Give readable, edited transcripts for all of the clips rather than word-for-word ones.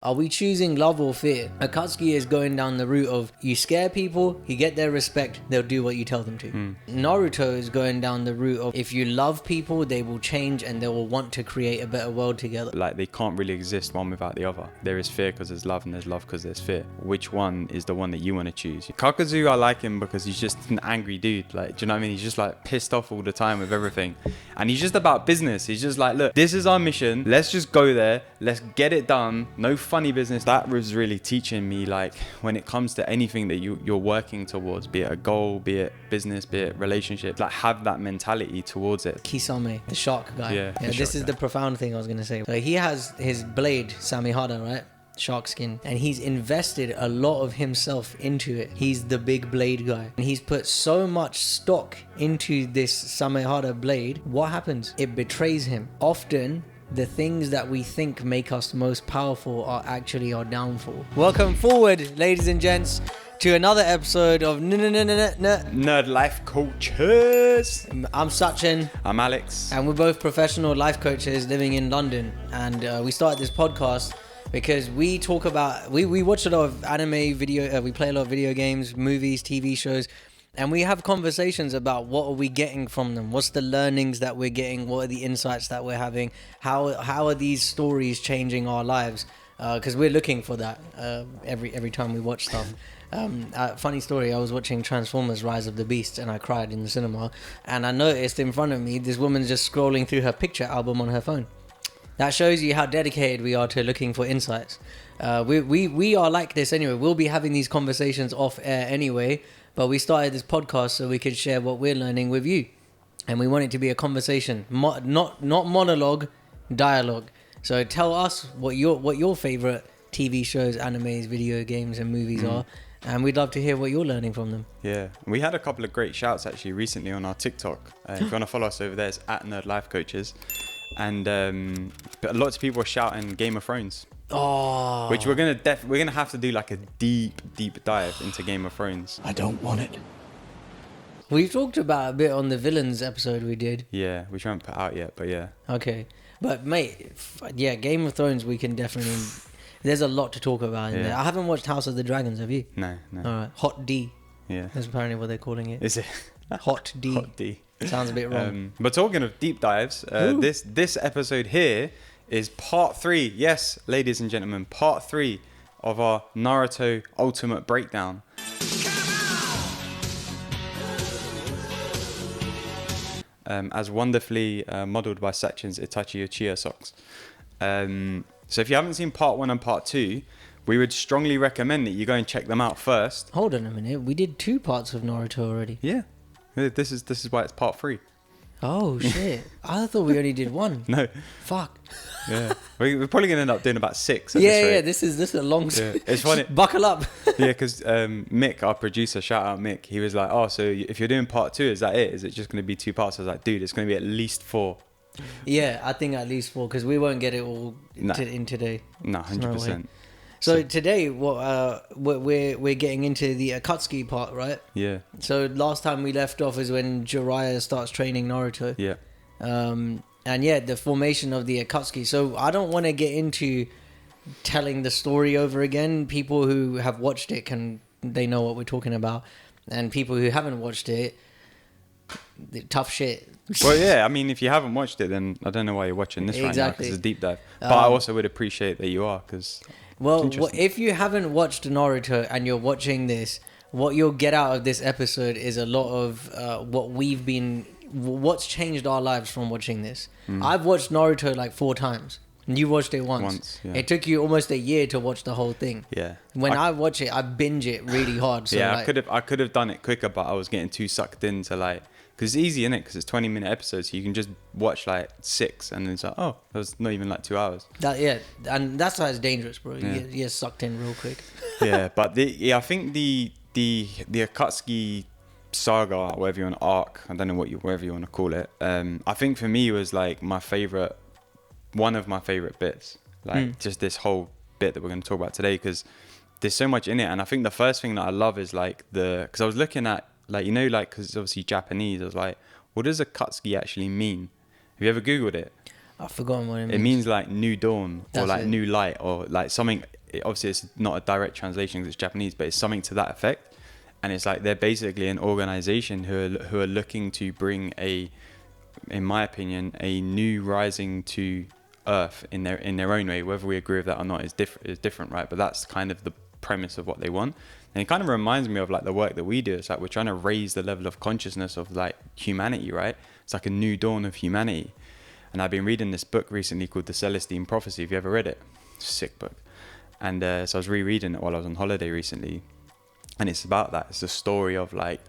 Are we choosing love or fear? Akatsuki is going down the route of you scare people, you get their respect, they'll do what you tell them to. Naruto is going down the route of if you love people, they will change and they will want to create a better world together. Like, they can't really exist one without the other. There is fear because there's love, and there's love because there's fear. Which one is the one that you want to choose? Kakuzu, I like him because he's just an angry dude. Like, do you know what I mean? He's just like pissed off all the time with everything. And he's just about business. He's just like, look, this is our mission. Let's just go there. Let's get it done. No funny business. That was really teaching me, like, when it comes to anything that you're working towards, be it a goal, be it business, be it relationship, like, have that mentality towards it. Kisame, the shark guy. Yeah, this is the profound thing I was going to say. So he has his blade, Samehada, right? Shark skin, and he's invested a lot of himself into it. He's the big blade guy, and he's put so much stock into this Samehada blade. What happens? It betrays him. Often the things that we think make us most powerful are actually our downfall. Welcome forward, ladies and gents, to another episode of Nerd Life Coaches. I'm Sachin. I'm Alex. And we're both professional life coaches living in London. And we started this podcast because we talk about, we watch a lot of anime video, we play a lot of video games, movies, TV shows, and we have conversations about what are we getting from them, what's the learnings that we're getting, what are the insights that we're having, how are these stories changing our lives, because we're looking for that every time we watch stuff. Funny story, I was watching Transformers Rise of the Beast and I cried in the cinema, and I noticed in front of me this woman's just scrolling through her picture album on her phone. That shows you how dedicated we are to looking for insights. We are like this anyway. We'll be having these conversations off air anyway, but we started this podcast so we could share what we're learning with you. And we want it to be a conversation, not monologue, dialogue. So tell us what your favorite TV shows, animes, video games and movies are. And we'd love to hear what you're learning from them. Yeah, we had a couple of great shouts actually recently on our TikTok. If you want to follow us over there, it's @NerdLifeCoaches. And lots of people are shouting Game of Thrones. Oh, which we're gonna have to do like a deep dive into Game of Thrones. I don't want it. We've talked about a bit on the villains episode we did. Yeah, which we haven't put out yet, but yeah. Okay, but mate, yeah, Game of Thrones we can definitely. There's a lot to talk about in there. I haven't watched House of the Dragons. Have you? No. All right, Hot D. Yeah. That's apparently what they're calling it. Is it? Hot D. Hot D. Sounds a bit wrong. But talking of deep dives, this episode here is part 3. Yes, ladies and gentlemen, part 3 of our Naruto Ultimate Breakdown. As wonderfully modelled by Sachin's Itachi Uchiha socks. So if you haven't seen part 1 and part 2, we would strongly recommend that you go and check them out first. Hold on a minute, we did 2 parts of Naruto already. Yeah. This is why it's part 3. Oh shit! I thought we only did 1. No. Fuck. Yeah. We're probably gonna end up doing about 6. Yeah. This is a long. Yeah. It's funny. Buckle up. Yeah, because Mick, our producer, shout out Mick. He was like, "Oh, so if you're doing part 2, is that it? Is it just gonna be 2 parts?" I was like, "Dude, it's gonna be at least 4." Yeah, I think at least 4 because we won't get it all in today. No, 100%. So today, we're getting into the Akatsuki part, right? Yeah. So last time we left off is when Jiraiya starts training Naruto. Yeah. And yeah, the formation of the Akatsuki. So I don't want to get into telling the story over again. People who have watched it they know what we're talking about, and people who haven't watched it, tough shit. Well, yeah, I mean, if you haven't watched it, then I don't know why you're watching this right now, because it's a deep dive. But I also would appreciate that you are, because... Well, if you haven't watched Naruto and you're watching this, what you'll get out of this episode is a lot of what's changed our lives from watching this. I've watched Naruto like 4 times. And you watched it once. Yeah. It took you almost a year to watch the whole thing. Yeah. When I watch it, I binge it really hard. So yeah, like, I could have done it quicker, but I was getting too sucked into like... Because it's easy, innit? Because it's 20-minute episodes, so you can just watch like 6, and then it's like, oh, that was not even like 2 hours. And that's why it's dangerous, bro. Yeah. You get sucked in real quick. Yeah, but I think the Akatsuki saga, or whatever you want, arc, I don't know whatever you want to call it. I think for me it was like one of my favorite bits. Like just this whole bit that we're going to talk about today, because there's so much in it. And I think the first thing that I love is like because I was looking at, like, you know, like, because it's obviously Japanese, I was like, what does Akatsuki actually mean? Have you ever Googled it? I've forgotten what it means. It means like new dawn, or That's like it. new light, or like something. Obviously, it's not a direct translation because it's Japanese, but it's something to that effect. And it's like they're basically an organization who are looking to bring in my opinion, a new rising to Earth in their own way. Whether we agree with that or not is different, right? But that's kind of the premise of what they want. And it kind of reminds me of like the work that we do. It's like we're trying to raise the level of consciousness of like humanity, right? It's like a new dawn of humanity. And I've been reading this book recently called The Celestine Prophecy. Have you ever read it? Sick book. And so I was rereading it while I was on holiday recently. And it's about that. It's a story of like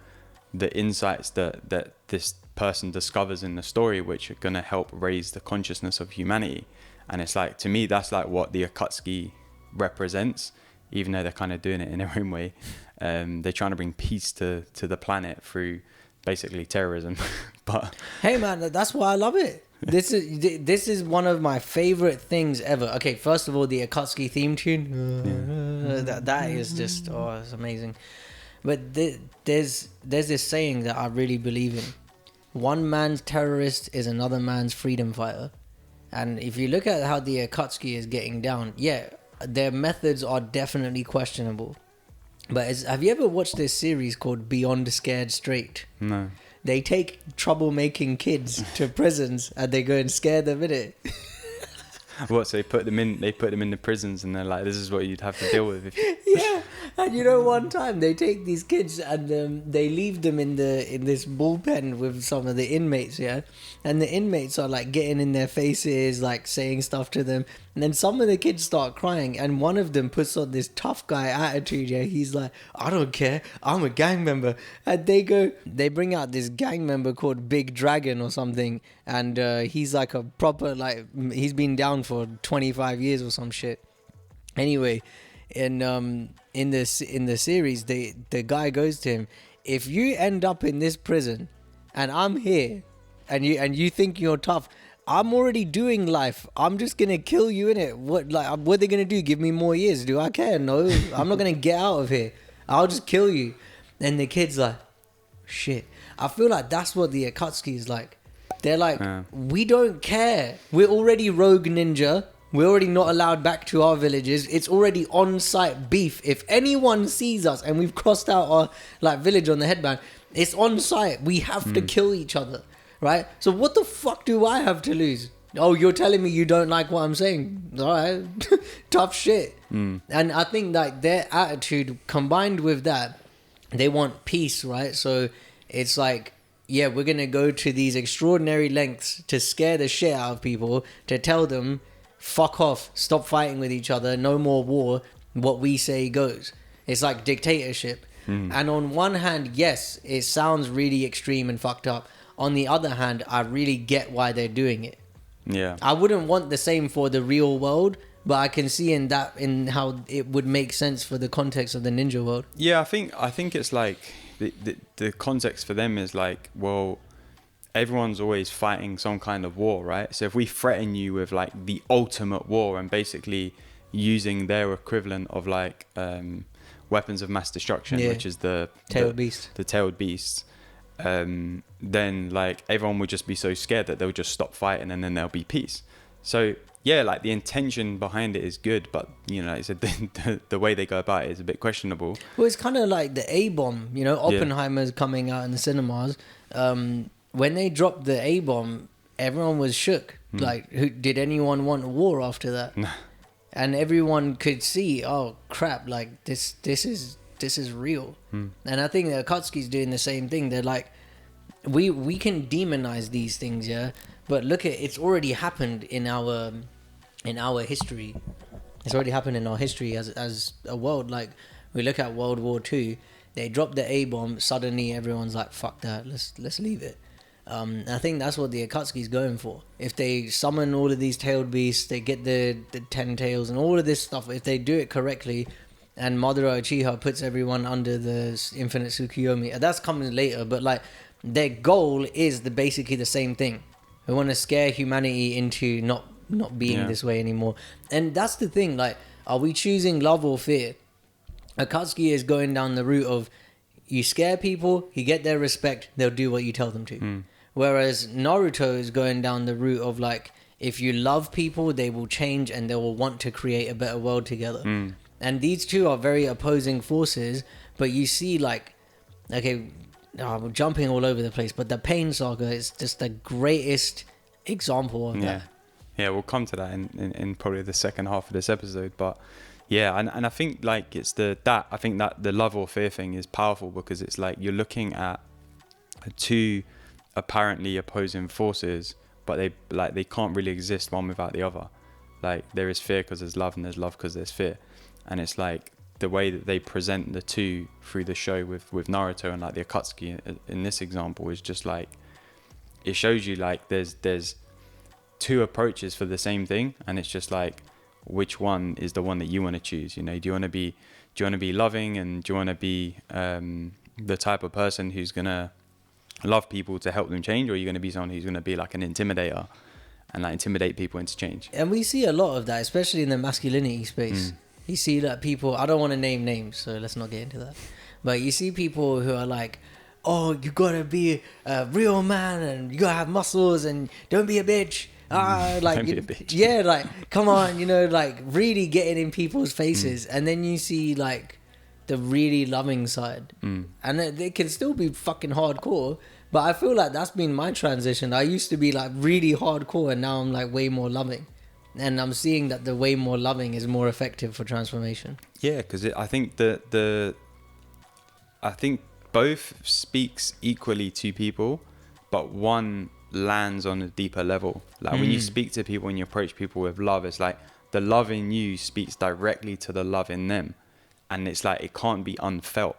the insights that this person discovers in the story, which are going to help raise the consciousness of humanity. And it's like, to me, that's like what the Akatsuki represents, even though they're kind of doing it in their own way. They're trying to bring peace to the planet through basically terrorism. But hey man, that's why I love it. This is one of my favorite things ever. Okay, first of all, the Akatsuki theme tune, that is just, oh, it's amazing. But there's this saying that I really believe in: one man's terrorist is another man's freedom fighter. And if you look at how the Akatsuki is getting down, yeah, their methods are definitely questionable. But have you ever watched this series called Beyond Scared Straight? no. They take troublemaking kids to prisons and they go and scare them in it. What? So they put them in the prisons, and they're like, "This is what you'd have to deal with." Yeah, and you know, one time they take these kids and they leave them in this bullpen with some of the inmates, yeah, and the inmates are like getting in their faces, like saying stuff to them, and then some of the kids start crying, and one of them puts on this tough guy attitude. Yeah, he's like, "I don't care, I'm a gang member," and they bring out this gang member called Big Dragon or something, and he's like a proper, like, he's been down for 25 years or some shit. Anyway, in the series, the guy goes to him, "If you end up in this prison and I'm here and you think you're tough, I'm already doing life. I'm just gonna kill you in it. What are they gonna do? Give me more years? Do I care? No, I'm not gonna get out of here. I'll just kill you." And the kid's like, shit. I feel like that's what the Akatsuki is like. They're like, we don't care. We're already rogue ninja. We're already not allowed back to our villages. It's already on-site beef. If anyone sees us and we've crossed out our like village on the headband, it's on-site. We have to kill each other, right? So what the fuck do I have to lose? Oh, you're telling me you don't like what I'm saying? All right, tough shit. And I think like their attitude combined with that, they want peace, right? So it's like, yeah, we're going to go to these extraordinary lengths to scare the shit out of people, to tell them, fuck off, stop fighting with each other, no more war, what we say goes. It's like dictatorship. And on one hand, yes, it sounds really extreme and fucked up. On the other hand, I really get why they're doing it. Yeah. I wouldn't want the same for the real world, but I can see in how it would make sense for the context of the ninja world. Yeah, I think it's like the context for them is like, well, everyone's always fighting some kind of war, right? So if we threaten you with like the ultimate war and basically using their equivalent of like weapons of mass destruction, which is the tailed beasts, then like everyone would just be so scared that they'll just stop fighting and then there'll be peace. So yeah, like the intention behind it is good, but you know, it's the way they go about it is a bit questionable. Well, it's kind of like the A-bomb, you know, Oppenheimer's coming out in the cinemas. When they dropped the A-bomb, everyone was shook. Like, did anyone want a war after that? And everyone could see, oh crap, like this is real. And I think the Akatsuki's doing the same thing. They're like, we can demonize these things, yeah, but look at, it's already happened in our history. It's already happened in our history as a world. Like, we look at World War II, they dropped the A-bomb, suddenly everyone's like, fuck that, let's leave it. I think that's what the Akatsuki's going for. If they summon all of these tailed beasts, they get the 10 tails and all of this stuff, if they do it correctly, and Madara Uchiha puts everyone under the infinite Tsukuyomi, that's coming later, but like, their goal is basically the same thing. We want to scare humanity into not being this way anymore. And that's the thing, like, are we choosing love or fear? Akatsuki is going down the route of, you scare people, you get their respect, they'll do what you tell them to. Whereas Naruto is going down the route of like, if you love people, they will change and they will want to create a better world together. And these two are very opposing forces, but you see, like, okay, I'm jumping all over the place, but the Pain Saga is just the greatest example of that. Yeah, we'll come to that in probably the second half of this episode. But yeah, and I think like I think that the love or fear thing is powerful, because it's like you're looking at two apparently opposing forces, but they can't really exist one without the other. Like, there is fear because there's love, and there's love because there's fear. And it's like the way that they present the two through the show with Naruto and like the Akatsuki in this example is just like, it shows you like there's two approaches for the same thing, and it's just like, which one is the one that you want to choose? You know, do you want to be loving, and do you want to be the type of person who's gonna love people to help them change, or are you going to be someone who's going to be like an intimidator and like intimidate people into change? And we see a lot of that, especially in the masculinity space. You see that people, I don't want to name names, so let's not get into that, but you see people who are like, oh, you gotta be a real man, and you gotta have muscles, and don't be a bitch. Like, don't be a bitch. Yeah, like, come on, you know, like really getting in people's faces. And then you see like the really loving side, and they can still be fucking hardcore, but I feel like that's been my transition. I used to be like really hardcore, and now I'm like way more loving, and I'm seeing that the way more loving is more effective for transformation. Yeah, because I think I think both speaks equally to people, but one lands on a deeper level. Like when you speak to people and you approach people with love, it's like the love in you speaks directly to the love in them, and it's like it can't be unfelt.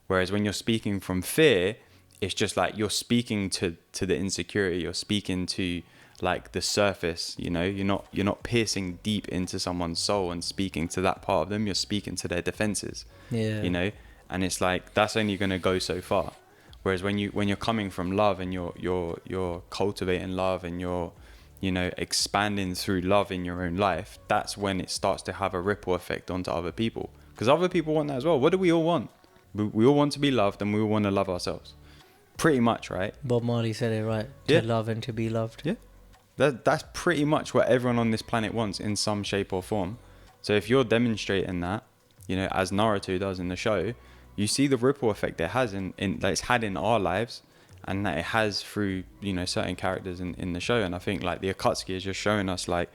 Whereas when you're speaking from fear, it's just like you're speaking to the insecurity, you're speaking to like the surface, you know, you're not piercing deep into someone's soul and speaking to that part of them, you're speaking to their defenses. You know, and it's like that's only going to go so far. Whereas when you're coming from love, and you're cultivating love, and you're, you know, expanding through love in your own life, that's when it starts to have a ripple effect onto other people, because other people want that as well. What do we all want? We all want to be loved, and we all want to love ourselves, pretty much, right? Bob Marley said it right. To love and to be loved. That's pretty much what everyone on this planet wants in some shape or form. So if you're demonstrating that, you know, as Naruto does in the show, you see the ripple effect it has in that it's had in our lives, and that it has through, you know, certain characters in the show. And I think like the Akatsuki is just showing us like,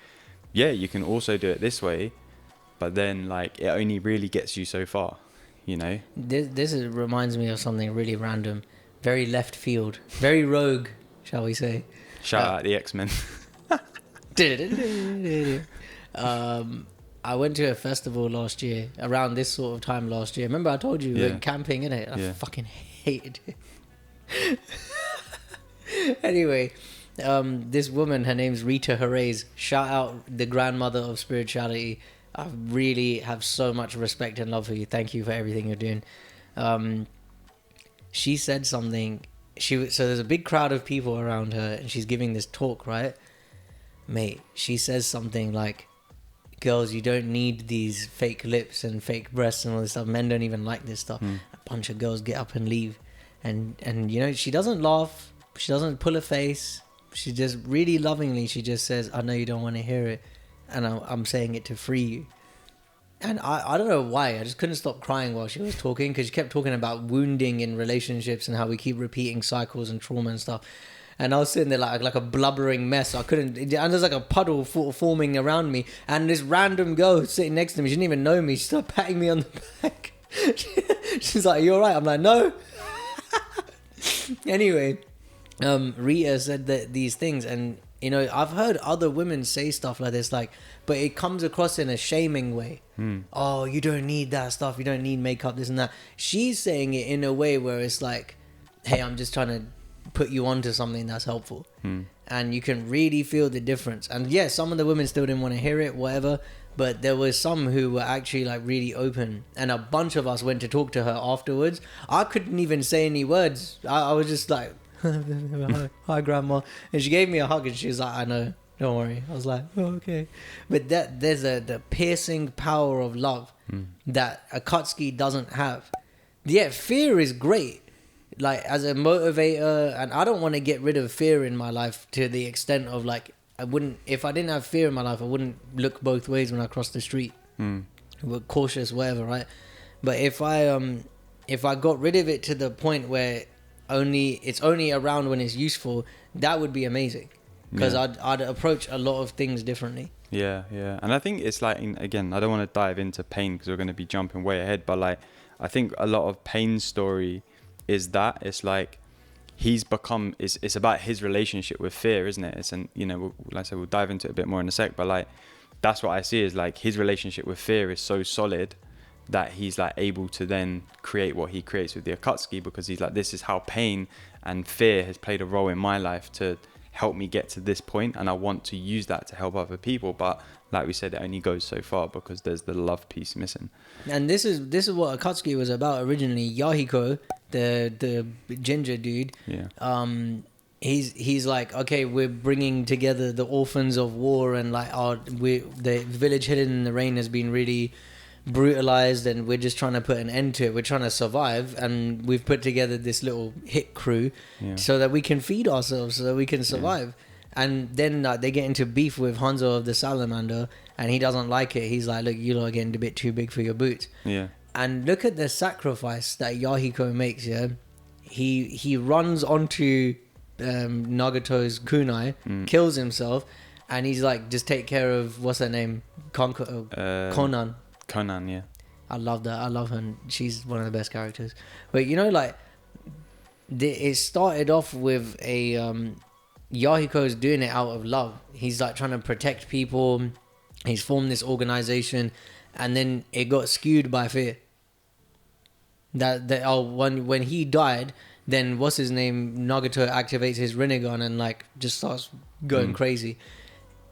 yeah, you can also do it this way, but then like it only really gets you so far, you know. This reminds me of something really random, very left field, very rogue, shall we say. Shout out the X-Men. I went to a festival last year, around this sort of time last year. Remember I told you we went camping, innit? I fucking hated it. Anyway, this woman, her name's Rita Herrey's. Shout out the grandmother of spirituality. I really have so much respect and love for you. Thank you for everything you're doing. She said something. So there's a big crowd of people around her, and she's giving this talk, right? Mate, she says something like, girls, you don't need these fake lips and fake breasts and all this stuff. Men don't even like this stuff. A bunch of girls get up and leave. And you know, she doesn't laugh. She doesn't pull a face. She just really lovingly, she just says, I know you don't want to hear it, and I'm saying it to free you. And I don't know why. I just couldn't stop crying while she was talking, because she kept talking about wounding in relationships and how we keep repeating cycles and trauma and stuff. And I was sitting there like a blubbering mess. I couldn't. And there's like a puddle forming around me. And this random girl sitting next to me, she didn't even know me. She started patting me on the back. She's like, "You alright?" I'm like, "No." Anyway, Rita said these things, and you know, I've heard other women say stuff like this, like, but it comes across in a shaming way. Oh, you don't need that stuff. You don't need makeup, this and that. She's saying it in a way where it's like, hey, I'm just trying to put you onto something that's helpful. And you can really feel the difference. And yeah, some of the women still didn't want to hear it, whatever, but there was some who were actually like really open, and a bunch of us went to talk to her afterwards. I couldn't even say any words. I was just like, hi grandma, and she gave me a hug, and she was like, I know, don't worry. I was like, oh, okay. But there's the piercing power of love that Akatsuki doesn't have. Yeah, fear is great, like as a motivator, and I don't want to get rid of fear in my life to the extent of like wouldn't, if I didn't have fear in my life, I wouldn't look both ways when I cross the street. We're cautious, whatever, right? But if I got rid of it to the point where it's only around when it's useful, that would be amazing. Because I'd approach a lot of things differently. Yeah. And I think it's like, again, I don't want to dive into Pain because we're going to be jumping way ahead. But like, I think a lot of Pain's story is that it's like he's become, it's about his relationship with fear, isn't it? It's, and you know, like I said, we'll dive into it a bit more in a sec. But like, that's what I see is like his relationship with fear is so solid that he's like able to then create what he creates with the Akatsuki, because he's like, this is how pain and fear has played a role in my life to help me get to this point, and I want to use that to help other people. But like we said, it only goes so far because there's the love piece missing. And this is what Akatsuki was about originally. Yahiko, the ginger dude, he's like, okay, we're bringing together the orphans of war, and like the village hidden in the rain has been really brutalized, and we're just trying to put an end to it. We're trying to survive, and we've put together this little hit crew so that we can feed ourselves, so that we can survive. And then they get into beef with Hanzo of the Salamander, and he doesn't like it. He's like, look, you lot are getting a bit too big for your boots. And look at the sacrifice that Yahiko makes. He runs onto Nagato's kunai, kills himself, and he's like, just take care of, what's her name, Konan. Conan, I love that. I love her. And she's one of the best characters. But you know, like, it started off with a Yahiko's doing it out of love. He's like trying to protect people. He's formed this organization, and then it got skewed by fear. When he died, then what's his name, Nagato activates his Rinnegan and like just starts going crazy.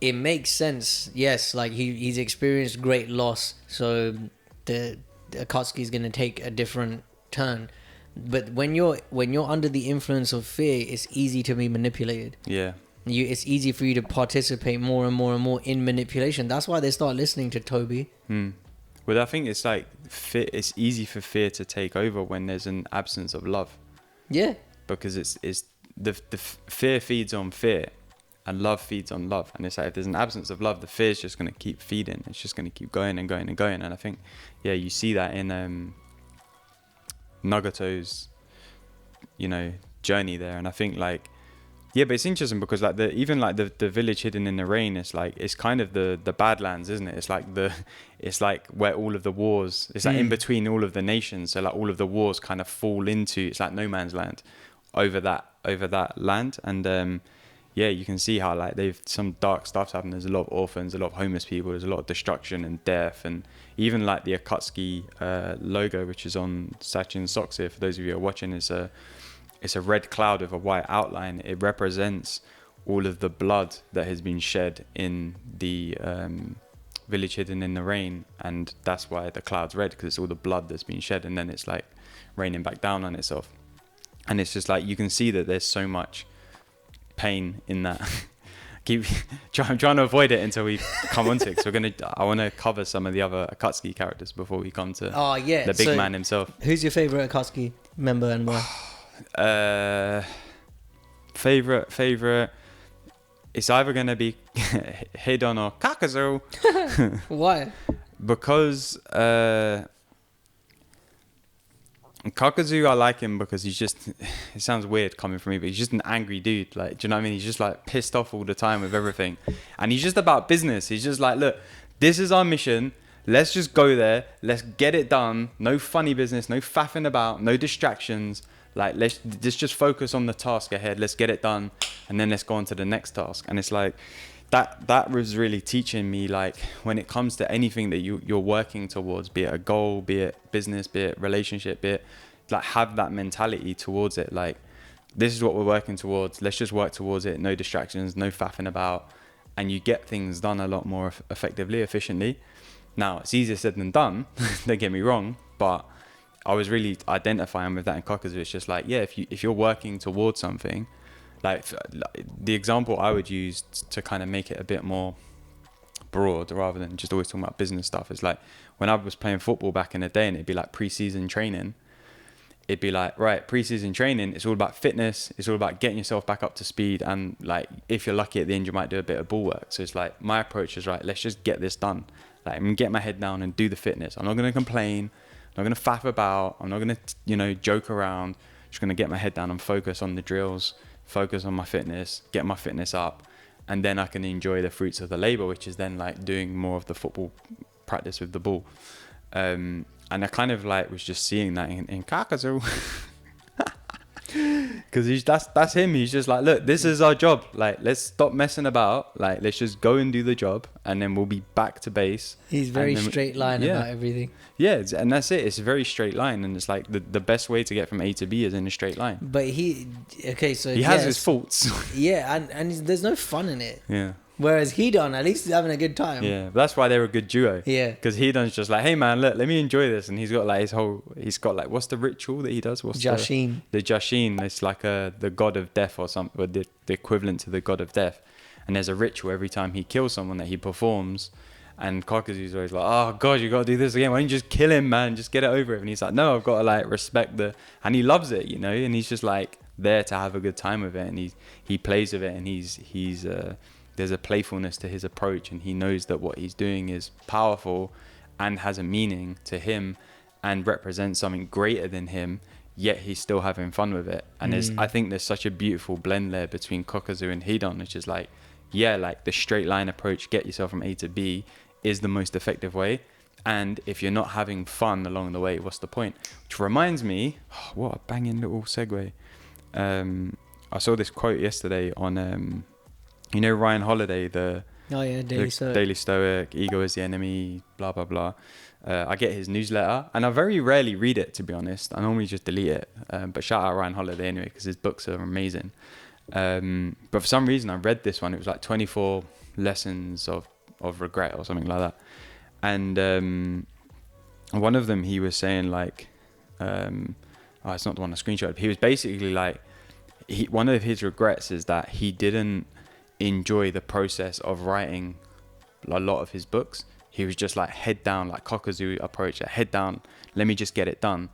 It makes sense, yes. Like he's experienced great loss, so the Akatsuki is gonna take a different turn. But when you're under the influence of fear, it's easy to be manipulated. It's easy for you to participate more and more and more in manipulation. That's why they start listening to Tobi. Well, I think it's like it's easy for fear to take over when there's an absence of love. Because it's the fear feeds on fear. And love feeds on love. And it's like, if there's an absence of love, the fear is just going to keep feeding. It's just going to keep going and going and going. And I think, you see that in Nagato's, journey there. And I think like, but it's interesting because like the village hidden in the rain, it's like, it's kind of the Badlands, isn't it? It's like where all of the wars, it's like in between all of the nations. So like all of the wars kind of fall into, it's like no man's land over that land. And, you can see how like some dark stuff's happened. There's a lot of orphans, a lot of homeless people. There's a lot of destruction and death, and even like the Akatsuki logo, which is on Sachin's socks here. For those of you who are watching, it's a red cloud with a white outline. It represents all of the blood that has been shed in the village hidden in the rain, and that's why the cloud's red, because it's all the blood that's been shed, and then it's like raining back down on itself. And it's just like you can see that there's so much pain in that. I'm trying to avoid it until we come on to it, because I want to cover some of the other Akatsuki characters before we come to the big man himself. Who's your favorite Akatsuki member and why? Favorite, it's either going to be Hidan or Kakuzu. Why? Because Kakuzu, I like him because he's just, it sounds weird coming from me, but he's just an angry dude. Like, do you know what I mean? He's just like pissed off all the time with everything. And he's just about business. He's just like, look, this is our mission. Let's just go there. Let's get it done. No funny business, no faffing about, no distractions. Like, let's just focus on the task ahead. Let's get it done. And then let's go on to the next task. And it's like, that was really teaching me, like, when it comes to anything that you're working towards, be it a goal, be it business, be it relationship, be it, like, have that mentality towards it. Like, this is what we're working towards. Let's just work towards it. No distractions, no faffing about. And you get things done a lot more effectively, efficiently. Now, it's easier said than done. Don't get me wrong. But I was really identifying with that in Kakuzu. It's just like, if you're working towards something, like the example I would use to kind of make it a bit more broad rather than just always talking about business stuff is like when I was playing football back in the day, and it'd be like pre-season training. it'd be like, right, pre-season training, it's all about fitness, it's all about getting yourself back up to speed, and like if you're lucky at the end you might do a bit of ball work. So it's like my approach is, right, let's just get this done. Like, I'm gonna get my head down and do the fitness. I'm not gonna complain, I'm not gonna faff about, I'm not gonna joke around. I'm just gonna get my head down and focus on the drills, focus on my fitness, get my fitness up, and then I can enjoy the fruits of the labor, which is then like doing more of the football practice with the ball. And I kind of like was just seeing that in Kakuzu. Because that's him. He's just like, look, this is our job. Like, let's stop messing about. Like, let's just go and do the job, and then we'll be back to base. He's very straight line about everything. Yeah, and that's it. It's a very straight line, and it's like the best way to get from A to B is in a straight line. But he has his faults. Yeah, and there's no fun in it. Yeah. Whereas Hidan, at least he's having a good time. Yeah, but that's why they're a good duo. Yeah. Because Hidan's just like, hey man, look, let me enjoy this. And he's got like what's the ritual that he does? What's Jashin. The Jashin. It's like the god of death or something, or the equivalent to the god of death. And there's a ritual every time he kills someone that he performs. And Kakuzu's always like, oh god, you got to do this again. Why don't you just kill him, man? Just get it over with. And he's like, no, I've got to like respect and he loves it, you know. And he's just like there to have a good time with it. And he plays with it, and he's there's a playfulness to his approach, and he knows that what he's doing is powerful and has a meaning to him and represents something greater than him, yet he's still having fun with it. And I think there's such a beautiful blend there between Kakuzu and Hidan, which is like, yeah, like the straight line approach, get yourself from A to B, is the most effective way. And if you're not having fun along the way, what's the point? Which reminds me, what a banging little segue. I saw this quote yesterday on you know Ryan Holiday, Daily Stoic, Ego is the Enemy, blah blah blah. I get his newsletter, and I very rarely read it, to be honest. I normally just delete it. But shout out Ryan Holiday anyway, because his books are amazing. But for some reason I read this one. It was like 24 lessons of regret or something like that. And one of them, he was saying like, it's not the one I screenshot. He was basically like, one of his regrets is that he didn't enjoy the process of writing a lot of his books. He was just like head down, like Kakuzu approach, head down, let me just get it done.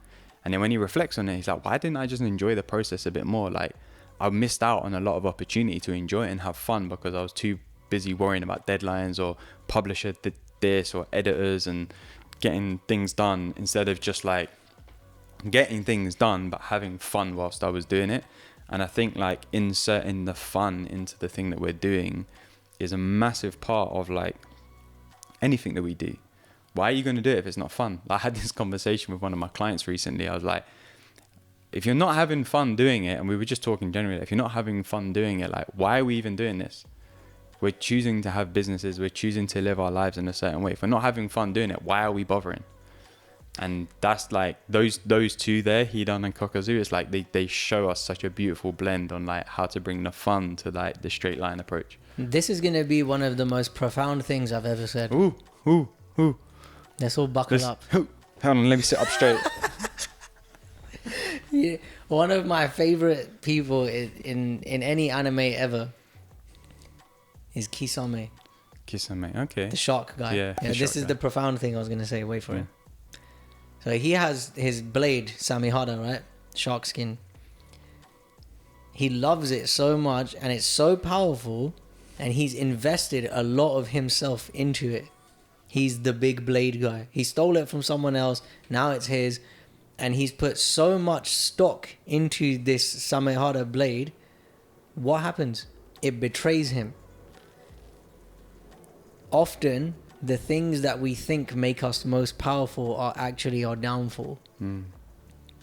And then when he reflects on it, he's like, why didn't I just enjoy the process a bit more? Like, I missed out on a lot of opportunity to enjoy it and have fun because I was too busy worrying about deadlines or publisher did this or editors and getting things done, instead of just like getting things done but having fun whilst I was doing it. And I think like inserting the fun into the thing that we're doing is a massive part of like anything that we do. Why are you going to do it if it's not fun? I had this conversation with one of my clients recently. I was like, if you're not having fun doing it, and we were just talking generally, if you're not having fun doing it, like, why are we even doing this? We're choosing to have businesses, we're choosing to live our lives in a certain way. If we're not having fun doing it, why are we bothering? And that's like those two there, Hidan and Kakuzu, it's like they show us such a beautiful blend on like how to bring the fun to like the straight line approach. This is going to be one of the most profound things I've ever said. Ooh. Let's all buckle up. Hold on, let me sit up straight. Yeah, one of my favorite people in any anime ever is Kisame. Kisame, okay. The shark guy. Yeah, this is the profound thing I was going to say. Wait for it. So he has his blade, Samihara, right? Shark skin. He loves it so much and it's so powerful, and he's invested a lot of himself into it. He's the big blade guy. He stole it from someone else. Now it's his. And he's put so much stock into this Samihara blade. What happens? It betrays him. Often, the things that we think make us most powerful are actually our downfall.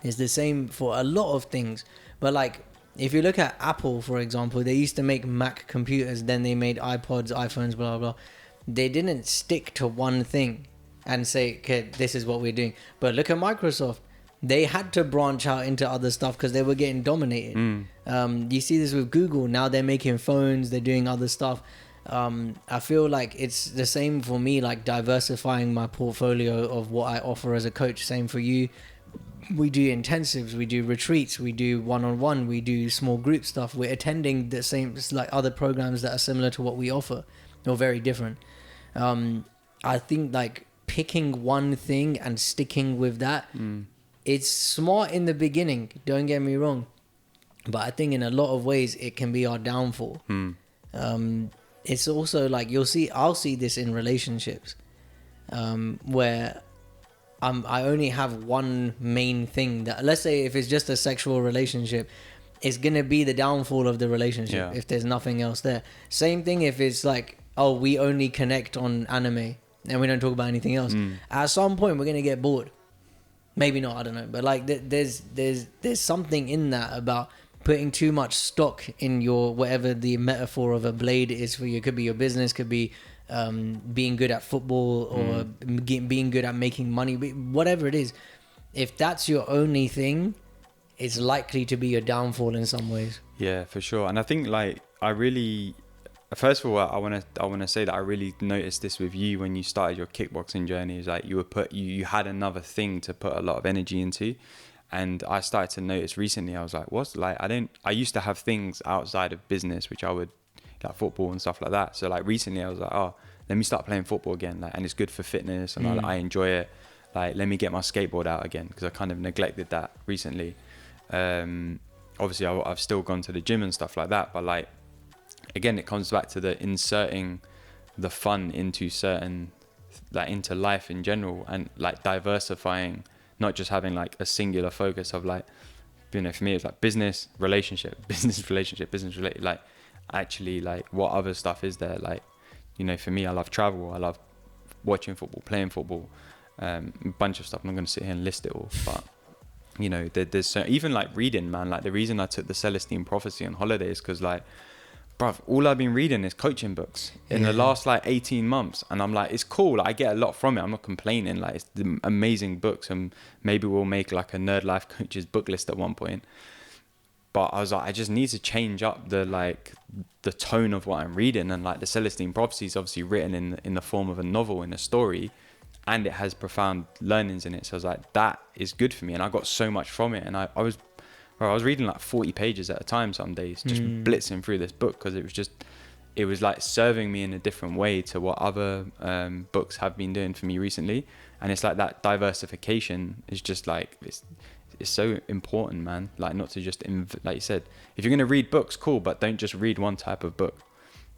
It's the same for a lot of things. But like, if you look at Apple, for example, they used to make Mac computers, then they made iPods, iPhones, blah, blah. They didn't stick to one thing and say, okay, this is what we're doing. But look at Microsoft. They had to branch out into other stuff because they were getting dominated. You see this with Google. Now they're making phones, they're doing other stuff. I feel like it's the same for me, like diversifying my portfolio of what I offer as a coach. Same for you. We do intensives, we do retreats, we do one-on-one, we do small group stuff. We're attending the same, like other programs that are similar to what we offer, or very different. I think like picking one thing and sticking with that it's smart in the beginning, don't get me wrong, but I think in a lot of ways it can be our downfall. It's also like I'll see this in relationships, where I only have one main thing that, let's say if it's just a sexual relationship, it's gonna be the downfall of the relationship if there's nothing else there. Same thing if it's like, oh, we only connect on anime and we don't talk about anything else. At some point we're gonna get bored. Maybe not, I don't know, but like there's something in that about putting too much stock in your, whatever the metaphor of a blade is for you. It could be your business, could be being good at football, or being good at making money, whatever it is. If that's your only thing, it's likely to be your downfall in some ways. Yeah, for sure. And I think like first of all, I want to say that I really noticed this with you when you started your kickboxing journey. Is like you had another thing to put a lot of energy into. And I started to notice recently, I was like, I used to have things outside of business, which I would, like football and stuff like that. So like recently I was like, oh, let me start playing football again. Like, and it's good for fitness and I enjoy it. Like, let me get my skateboard out again, because I kind of neglected that recently. Obviously I've still gone to the gym and stuff like that. But like, again, it comes back to the inserting the fun into into life in general, and like diversifying, not just having like a singular focus of like, for me it's like business, relationship, like actually like what other stuff is there? Like, for me, I love travel, I love watching football, playing football, a bunch of stuff. I'm not going to sit here and list it all, but there's so, even like reading, man, like the reason I took the Celestine Prophecy on holiday is because like, bruv, all I've been reading is coaching books in the last like 18 months. And I'm like, it's cool. Like, I get a lot from it. I'm not complaining. Like, it's amazing books. And maybe we'll make like a Nerd Life Coaches book list at one point. But I was like, I just need to change up the tone of what I'm reading. And like the Celestine Prophecy is obviously written in the form of a novel, in a story. And it has profound learnings in it. So I was like, that is good for me. And I got so much from it. And I was reading like 40 pages at a time some days, just blitzing through this book, because it was like serving me in a different way to what other books have been doing for me recently. And it's like that diversification is just like, it's so important, man. Like, not to just, like you said, if you're going to read books, cool, but don't just read one type of book.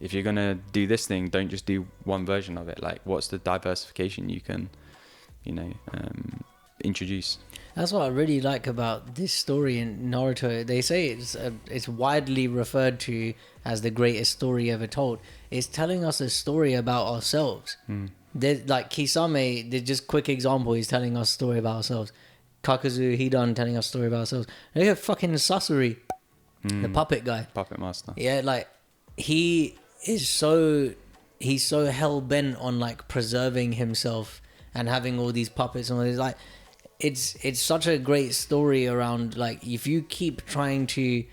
If you're going to do this thing, don't just do one version of it. Like, what's the diversification you can, introduce? That's what I really like about this story in Naruto. They say it's widely referred to as the greatest story ever told. It's telling us a story about ourselves. There's like Kisame, just quick example, he's telling us a story about ourselves. Kakuzu, Hidan telling us a story about ourselves. Look at fucking Sasori, the puppet guy. Puppet master. Yeah, like he's so hell-bent on like preserving himself and having all these puppets and all this, like, it's such a great story around like, if you keep trying to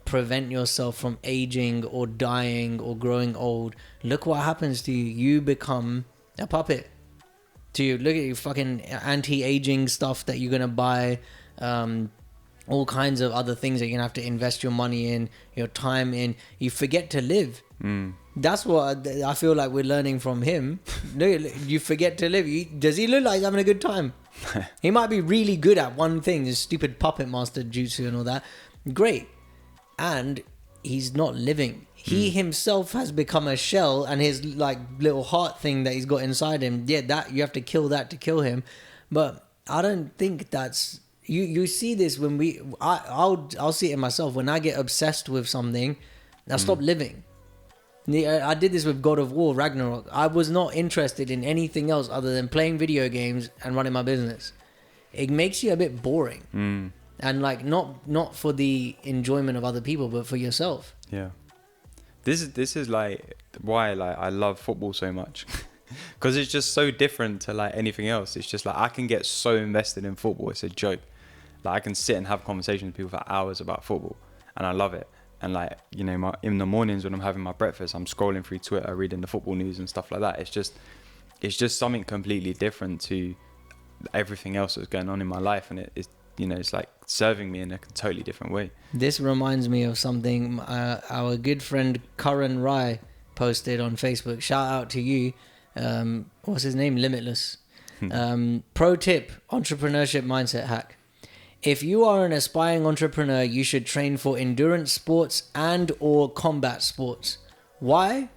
prevent yourself from aging or dying or growing old, look what happens to you. You become a puppet. Look at your fucking anti-aging stuff that you're gonna buy, all kinds of other things that you're gonna have to invest your money in, your time in. You forget to live. That's what I feel like we're learning from him. You forget to live. Does he look like he's having a good time? He might be really good at one thing, this stupid puppet master jutsu and all that. Great. And he's not living. He himself has become a shell, and his like little heart thing that he's got inside him, that you have to kill that to kill him. But I don't think that's... You see this when I'll see it in myself. When I get obsessed with something, I stop living. I did this with God of War, Ragnarok. I was not interested in anything else other than playing video games and running my business. It makes you a bit boring. And like, not for the enjoyment of other people, but for yourself. Yeah. This is like why like I love football so much. Because it's just so different to like anything else. It's just like, I can get so invested in football, it's a joke. Like, I can sit and have conversations with people for hours about football, and I love it. And like, in the mornings when I'm having my breakfast, I'm scrolling through Twitter, reading the football news and stuff like that. It's just something completely different to everything else that's going on in my life, and it's like serving me in a totally different way. This reminds me of something our good friend Karan Rai posted on Facebook. Shout out to you. What's his name? Limitless. Pro tip, entrepreneurship mindset hack. If you are an aspiring entrepreneur, you should train for endurance sports and or combat sports. Why?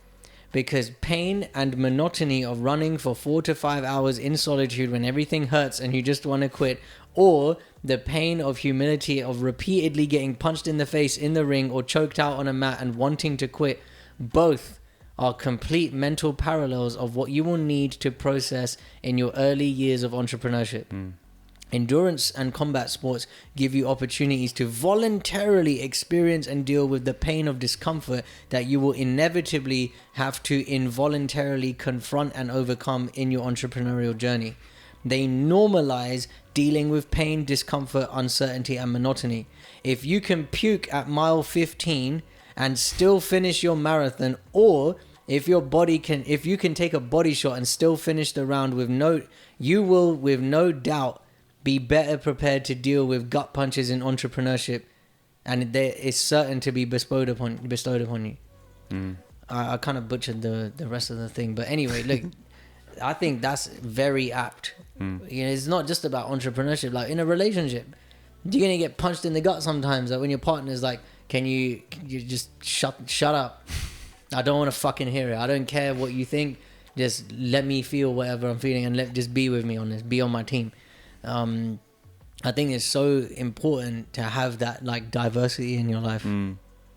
Because pain and monotony of running for 4 to 5 hours in solitude when everything hurts and you just want to quit, or the pain of humility of repeatedly getting punched in the face in the ring or choked out on a mat and wanting to quit, both are complete mental parallels of what you will need to process in your early years of entrepreneurship. Endurance and combat sports give you opportunities to voluntarily experience and deal with the pain of discomfort that you will inevitably have to involuntarily confront and overcome in your entrepreneurial journey. They normalize dealing with pain, discomfort, uncertainty, and monotony. If you can puke at mile 15 and still finish your marathon, or if you can take a body shot and still finish the round you will with no doubt be better prepared to deal with gut punches in entrepreneurship, and there is certain to be bestowed upon you. I kind of butchered the rest of the thing, but anyway, look, I think that's very apt. You know, it's not just about entrepreneurship. Like in a relationship, you're gonna get punched in the gut sometimes. Like when your partner's like, "Can you just shut up? I don't want to fucking hear it. I don't care what you think. Just let me feel whatever I'm feeling, and just be with me on this. Be on my team." I think it's so important to have that like diversity in your life.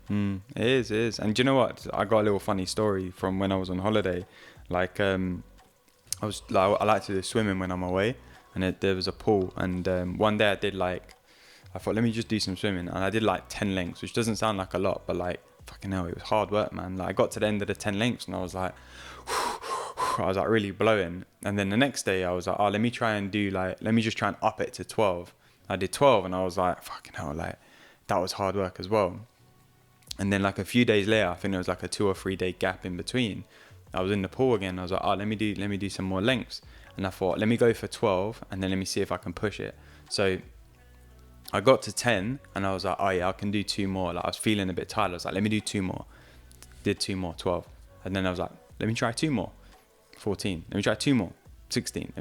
It is. And do you know what? I got a little funny story from when I was on holiday. Like, I like to do swimming when I'm away, and there was a pool. And one day I thought, let me just do some swimming, and I did like 10 lengths, which doesn't sound like a lot, but like fucking hell, it was hard work, man. Like I got to the end of the 10 lengths, and I was like really blowing. And then the next day I was like, let me just try and up it to 12. I did 12, and I was like, fucking hell, like that was hard work as well. And then like a few days later, I think there was like a 2 or 3 day gap in between, I was in the pool again. I was like, let me do some more lengths. And I thought, let me go for 12, and then let me see if I can push it. So I got to 10, and I was like, I can do 2 more. Like I was feeling a bit tired. I was like, let me do 2 more. Did 2 more, 12. And then I was like, let me try 2 more. 14. Let me try 2 more. 16.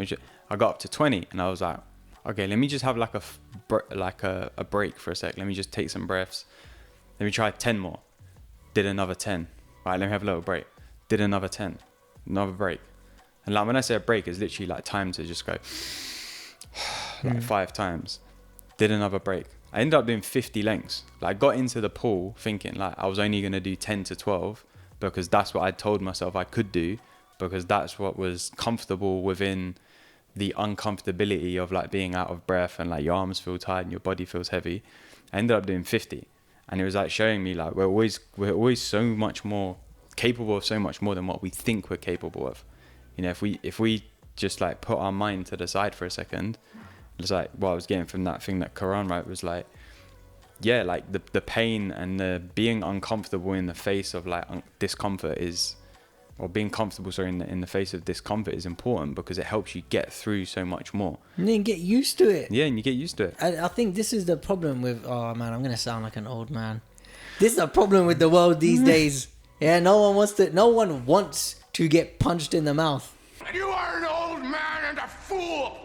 I got up to 20, and I was like, okay, let me just have like a break for a sec. Let me just take some breaths. Let me try 10 more. Did another 10. Right, let me have a little break. Did another 10. Another break. And like when I say a break, it's literally like time to just go like 5 times. Did another break. I ended up doing 50 lengths. Like I got into the pool thinking like I was only going to do 10 to 12 because that's what I told myself I could do, because that's what was comfortable within the uncomfortability of like being out of breath and like your arms feel tired and your body feels heavy. I ended up doing 50, and it was like showing me like we're always so much more capable of so much more than what we think we're capable of. You know, if we just like put our mind to the side for a second, it's like what I was getting from that thing that Karan wrote was like, yeah, like the pain and the being uncomfortable in the face of like discomfort is, or being comfortable, sorry, in the face of discomfort is important, because it helps you get through so much more. And then get used to it. Yeah, and you get used to it. I think this is the problem with, oh man, I'm going to sound like an old man. This is the problem with the world these days. Yeah, no one wants to get punched in the mouth. You are an old man and a fool.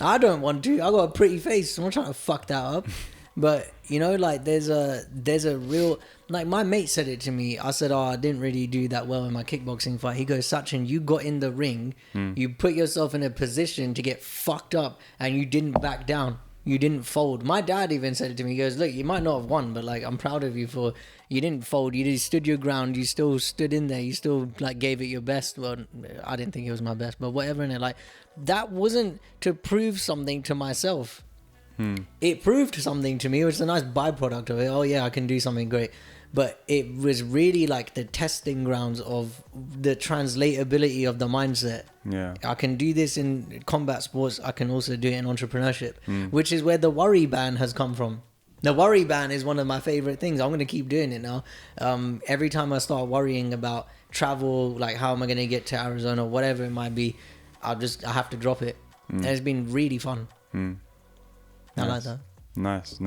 I don't want to. I got a pretty face. I'm not trying to fuck that up. But, you know, like there's a real, like my mate said it to me. I said, I didn't really do that well in my kickboxing fight. He goes, Sachin, you got in the ring. You put yourself in a position to get fucked up, and you didn't back down. You didn't fold. My dad even said it to me. He goes, look, you might not have won, but like I'm proud of you for, you didn't fold. You just stood your ground. You still stood in there. You still like gave it your best. Well, I didn't think it was my best, but whatever. And like that wasn't to prove something to myself. It proved something to me, which is a nice byproduct of it. Oh yeah, I can do something great. But it was really like the testing grounds of the translatability of the mindset. Yeah, I can do this in combat sports. I can also do it in entrepreneurship, which is where the worry ban has come from. The worry ban is one of my favorite things. I'm going to keep doing it now. Every time I start worrying about travel, like how am I going to get to Arizona, whatever it might be, I have to drop it. And it's been really fun. I like that. Nice.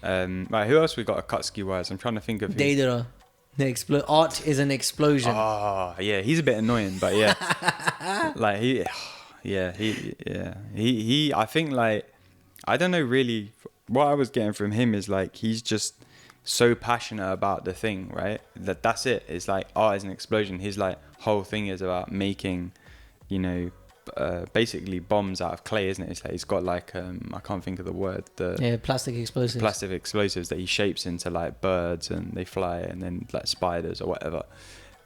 Right, who else we got Akatsuki wise? I'm trying to think of Deidara. Art is an explosion. Oh yeah, he's a bit annoying, but yeah, like he I think like I don't know really. What I was getting from him is like he's just so passionate about the thing, right? That's it. It's like art is an explosion. His like whole thing is about making, you know, basically bombs out of clay, isn't it? It's like he's got like I can't think of the word. Plastic explosives. Plastic explosives that he shapes into like birds and they fly, and then like spiders or whatever.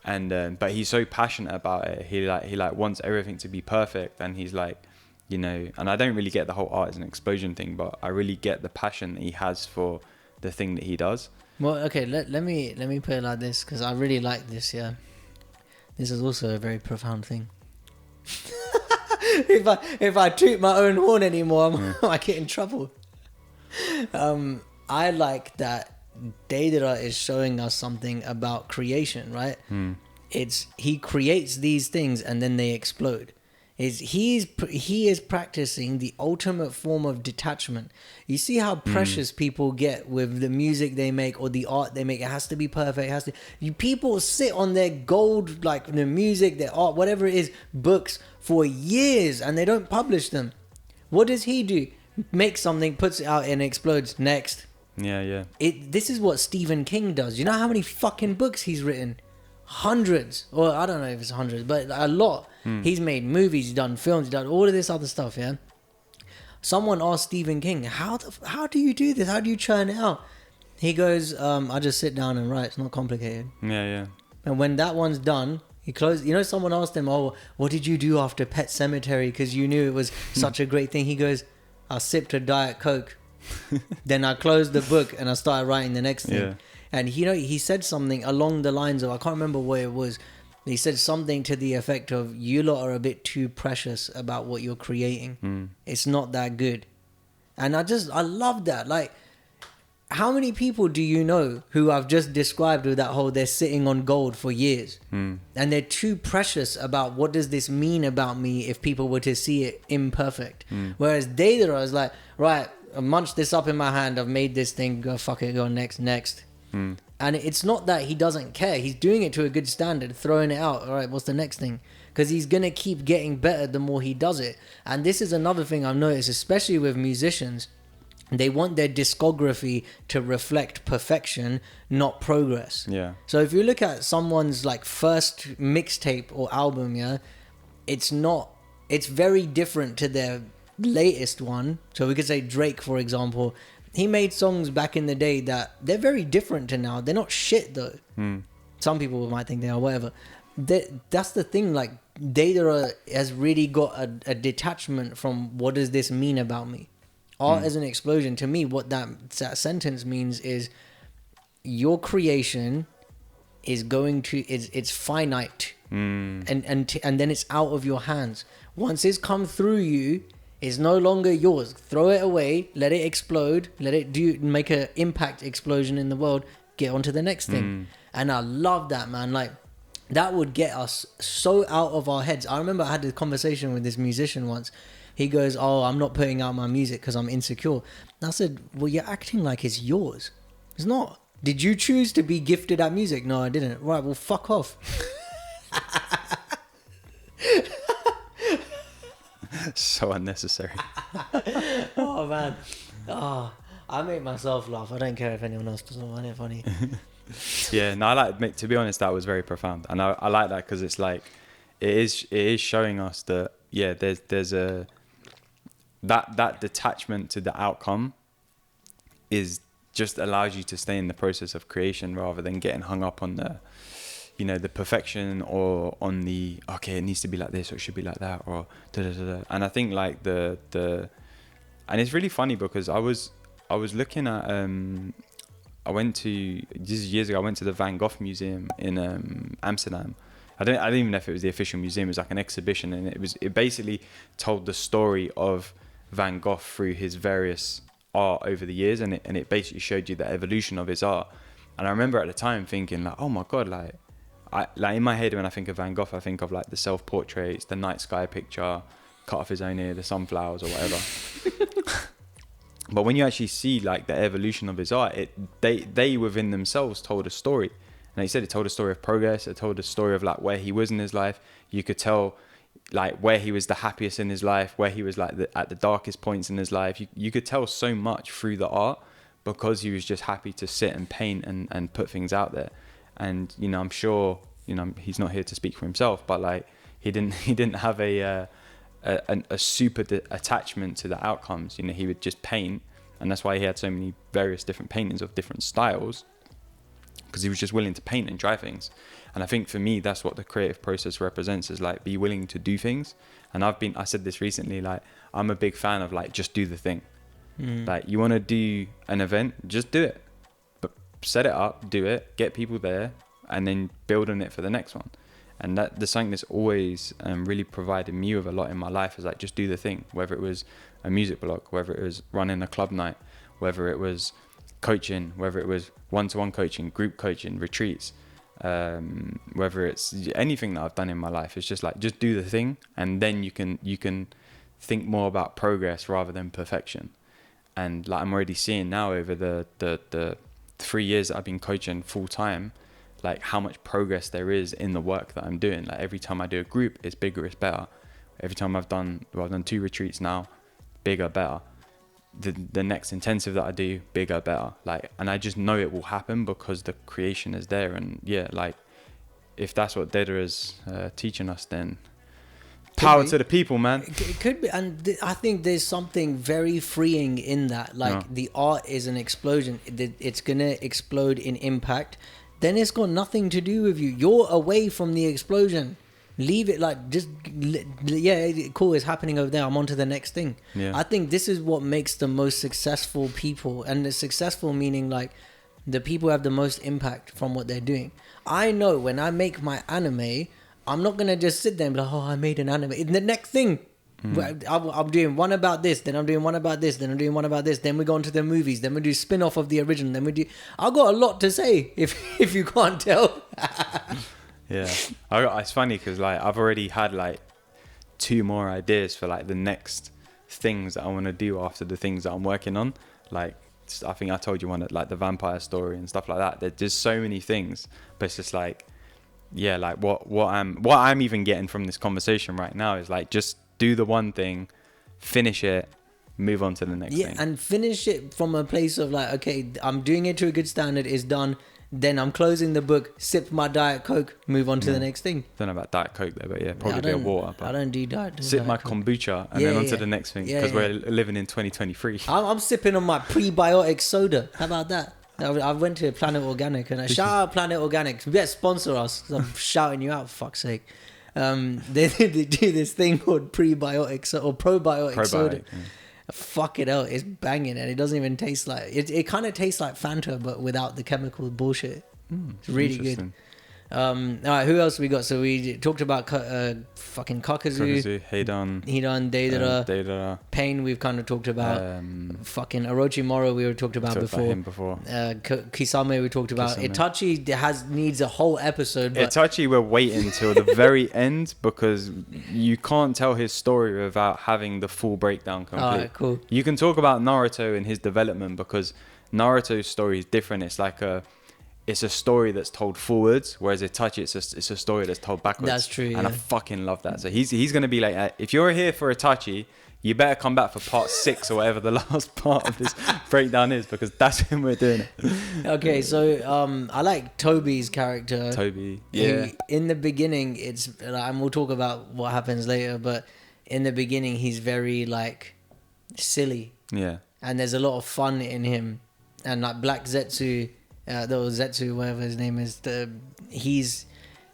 And but he's so passionate about it. He wants everything to be perfect, and he's like, you know, and I don't really get the whole art as an explosion thing, but I really get the passion that he has for the thing that he does. Well, okay, let me put it like this, because I really like this. Yeah, this is also a very profound thing. if I toot my own horn anymore, I might get in trouble. I like that Deidara is showing us something about creation, right? He creates these things and then they explode. He is practicing the ultimate form of detachment. You see how precious people get with the music they make or the art they make. It has to be perfect. People sit on their gold, like the music, their art, whatever it is, books for years, and they don't publish them. What does he do? Make something, puts it out, and it explodes. Next. Yeah. This is what Stephen King does. You know how many fucking books he's written? Hundreds, or I don't know if it's hundreds, but a lot. He's made movies, he's done films, he's done all of this other stuff. Yeah. Someone asked Stephen King, how do you do this? How do you churn it out? He goes, I just sit down and write. It's not complicated. Yeah. And when that one's done, he closed. You know, someone asked him, "Oh, what did you do after Pet Sematary? Because you knew it was such a great thing." He goes, "I sipped a Diet Coke, then I closed the book and I started writing the next thing." Yeah. And he said something along the lines of, I can't remember what it was. He said something to the effect of, "You lot are a bit too precious about what you're creating. It's not that good." And I love that. Like, how many people do you know who I've just described with that whole they're sitting on gold for years and they're too precious about what does this mean about me if people were to see it imperfect? Whereas Deidara is like, right, I munched this up in my hand, I've made this thing, go fuck it, go next. And it's not that he doesn't care. He's doing it to a good standard, throwing it out. All right, what's the next thing? Because he's going to keep getting better the more he does it. And this is another thing I've noticed, especially with musicians. They want their discography to reflect perfection, not progress. Yeah. So if you look at someone's like first mixtape or album, yeah, it's very different to their latest one. So we could say Drake, for example. He made songs back in the day that they're very different to now. They're not shit though. Some people might think they are, whatever. That's the thing. Like, Deidara has really got a detachment from what does this mean about me. Art as an explosion. To me, what that sentence means is your creation is going to it's finite, and then it's out of your hands. Once it's come through you, it's no longer yours. Throw it away, let it explode, let it make an impact explosion in the world, get on to the next thing. And I love that, man. Like, that would get us so out of our heads. I remember I had a conversation with this musician once. He goes, "Oh, I'm not putting out my music because I'm insecure." And I said, "Well, you're acting like it's yours. It's not. Did you choose to be gifted at music?" "No, I didn't." "Right, well, fuck off." So unnecessary. Oh, man. Oh, I make myself laugh. I don't care if anyone else doesn't find it funny. Yeah, no, I like, to be honest, that was very profound. And I like that because it's like, it is showing us that, yeah, there's a, that detachment to the outcome is just allows you to stay in the process of creation rather than getting hung up on the, you know, the perfection or on the, okay, it needs to be like this or it should be like that or da-da-da-da. And I think like the and it's really funny because I was looking at I went to, this is years ago, I went to the Van Gogh Museum in Amsterdam. I don't even know if it was the official museum. It was like an exhibition, and it basically told the story of Van Gogh through his various art over the years, and it basically showed you the evolution of his art. And I remember at the time thinking like, oh my god, like in my head when I think of Van Gogh, I think of like the self-portraits, the night sky picture, cut off his own ear, the sunflowers or whatever. But when you actually see like the evolution of his art, they within themselves told a story. And he said it told a story of progress. It told a story of like where he was in his life. You could tell, like where he was the happiest in his life, where he was like at the darkest points in his life. You could tell so much through the art because he was just happy to sit and paint and put things out there. And, you know, I'm sure, you know, he's not here to speak for himself, but like he didn't have a super attachment to the outcomes. You know, he would just paint, and that's why he had so many various different paintings of different styles, because he was just willing to paint and try things. And I think for me, that's what the creative process represents, is like be willing to do things. And I said this recently, like I'm a big fan of like just do the thing. Like you want to do an event, just do it, but set it up, do it, get people there, and then build on it for the next one. And that's something that's always really provided me with a lot in my life, is like just do the thing, whether it was a music blog, whether it was running a club night, whether it was coaching, whether it was one-to-one coaching, group coaching, retreats, whether it's anything that I've done in my life. It's just like, just do the thing, and then you can think more about progress rather than perfection. And like I'm already seeing now over the 3 years that I've been coaching full time, like how much progress there is in the work that I'm doing. Like every time I do a group, it's bigger, it's better. Every time I've done 2 retreats now, bigger, better. The next intensive that I do, bigger, better. Like, and I just know it will happen because the creation is there. And yeah, like if that's what Deidara is teaching us, then power to the people, man. It could be, and I think there's something very freeing in that. Like the art is an explosion. It's gonna explode in impact. Then it's got nothing to do with you. You're away from the explosion. Leave it, like, just, yeah, cool, it's happening over there. I'm on to the next thing. Yeah. I think this is what makes the most successful people. And the successful meaning, like, the people who have the most impact from what they're doing. I know when I make my anime, I'm not going to just sit there and be like, oh, I made an anime. In the next thing, I'm doing one about this, then I'm doing one about this, then I'm doing one about this, then we go on to the movies, then we do spin-off of the original, then we do... I've got a lot to say, if you can't tell. Yeah, it's funny because like I've already had like 2 more ideas for like the next things that I want to do after the things that I'm working on. Like I think I told you one, like the vampire story and stuff like that. There's just so many things, but it's just like, yeah, like what I'm even getting from this conversation right now is like, just do the one thing, finish it, move on to the next thing. Yeah, and finish it from a place of like, okay, I'm doing it to a good standard, it's done. Then I'm closing the book, sip my Diet Coke, move on to the next thing. Don't know about Diet Coke though, but yeah, probably a bit of water. But I don't do diet. sip my kombucha and then on to the next thing, because we're living in 2023. I'm sipping on my prebiotic soda. How about that? I went to Planet Organic, and I shout out Planet Organic. You better sponsor us, 'cause I'm shouting you out, for fuck's sake. They do this thing called prebiotic or probiotic soda. Yeah. Fuck it out, it's banging, and it doesn't even taste like it kind of tastes like Fanta but without the chemical bullshit. It's really good. All right, who else we got? So we talked about fucking Kakuzu, Hidan, Deidara, Pain. We've kind of talked about. Fucking Orochimaru we were talked about before. Kisame we talked about. Itachi needs a whole episode. But Itachi we're waiting till the very end, because you can't tell his story without having the full breakdown complete. Alright, cool. You can talk about Naruto and his development, because Naruto's story is different. It's a story that's told forwards, whereas Itachi, it's a story that's told backwards. That's true, and I fucking love that. So he's gonna be like, if you're here for Itachi, you better come back for part 6 or whatever the last part of this breakdown is, because that's when we're doing it. Okay, so I like Tobi's character. Tobi, yeah. In the beginning, it's and we'll talk about what happens later, but in the beginning, he's very like silly. Yeah. And there's a lot of fun in him, and like Black Zetsu. Zetsu, whatever his name is,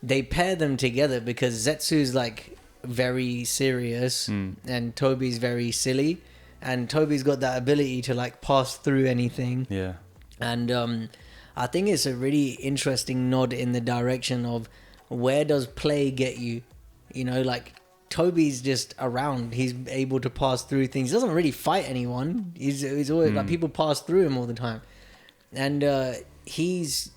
they pair them together because Zetsu's like very serious and Tobi's very silly, and Tobi's got that ability to like pass through anything. Yeah. And I think it's a really interesting nod in the direction of where does play get you? You know, like Tobi's just around. He's able to pass through things. He doesn't really fight anyone. He's always like, people pass through him all the time. And he's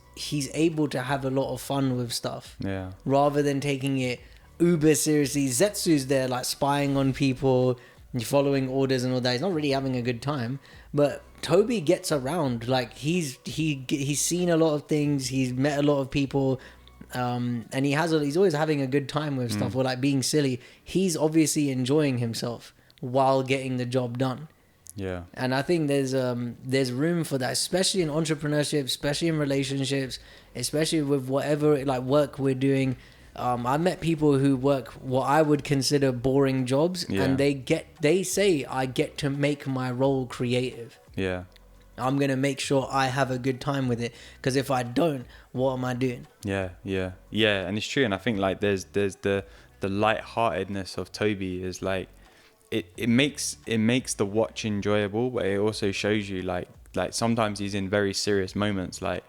able to have a lot of fun with stuff, rather than taking it uber seriously. Zetsu's there like spying on people, following orders and all that. He's not really having a good time, but Tobi gets around. Like he's seen a lot of things, he's met a lot of people. and he's always having a good time with stuff, or like being silly. He's obviously enjoying himself while getting the job done. Yeah. And I think there's room for that, especially in entrepreneurship, especially in relationships, especially with whatever like work we're doing. I met people who work what I would consider boring jobs, and they say I get to make my role creative. Yeah. I'm gonna make sure I have a good time with it, because if I don't, what am I doing? Yeah, and it's true. And I think like there's the lightheartedness of Tobi is like it makes the watch enjoyable, but it also shows you like sometimes he's in very serious moments, like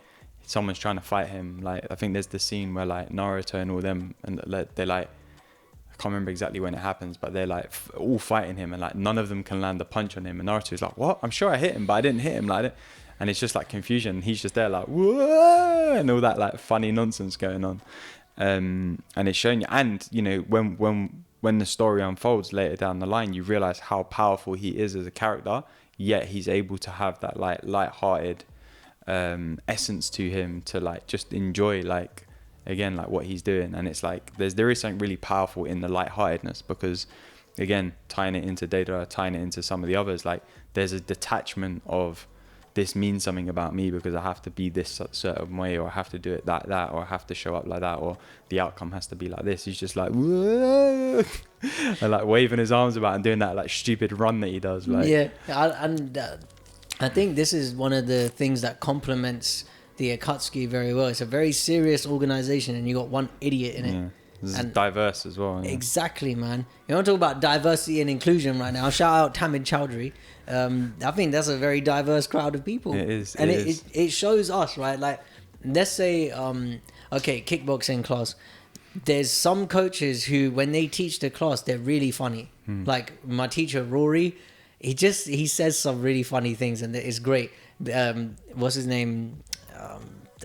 someone's trying to fight him. Like I think there's the scene where like Naruto and all them, and they're like, I can't remember exactly when it happens, but they're like all fighting him, and like none of them can land a punch on him, and Naruto's like, what? I'm sure I hit him, but I didn't hit him, like, and it's just like confusion. He's just there like, whoa, and all that like funny nonsense going on, and it's showing you. And you know, when the story unfolds later down the line, you realize how powerful he is as a character, yet he's able to have that like light-hearted essence to him, to like just enjoy like again like what he's doing. And it's like there is something really powerful in the lightheartedness, because again, tying it into Deidara, tying it into some of the others, like there's a detachment of this means something about me because I have to be this certain way, or I have to do it that, or I have to show up like that, or the outcome has to be like this. He's just like, whoa, and like waving his arms about and doing that like stupid run that he does. Like, yeah, and I think this is one of the things that complements the Akatsuki very well. It's a very serious organization, and you got one idiot in it. yeah. This And is diverse as well. Yeah. Exactly, man. You want to talk about diversity and inclusion right now? Shout out Tamid Chowdhury. I think that's a very diverse crowd of people. It is. And it shows us, right? Like, let's say, okay, kickboxing class. There's some coaches who, when they teach the class, they're really funny. Like my teacher, Rory, he says some really funny things, and it's great. What's his name?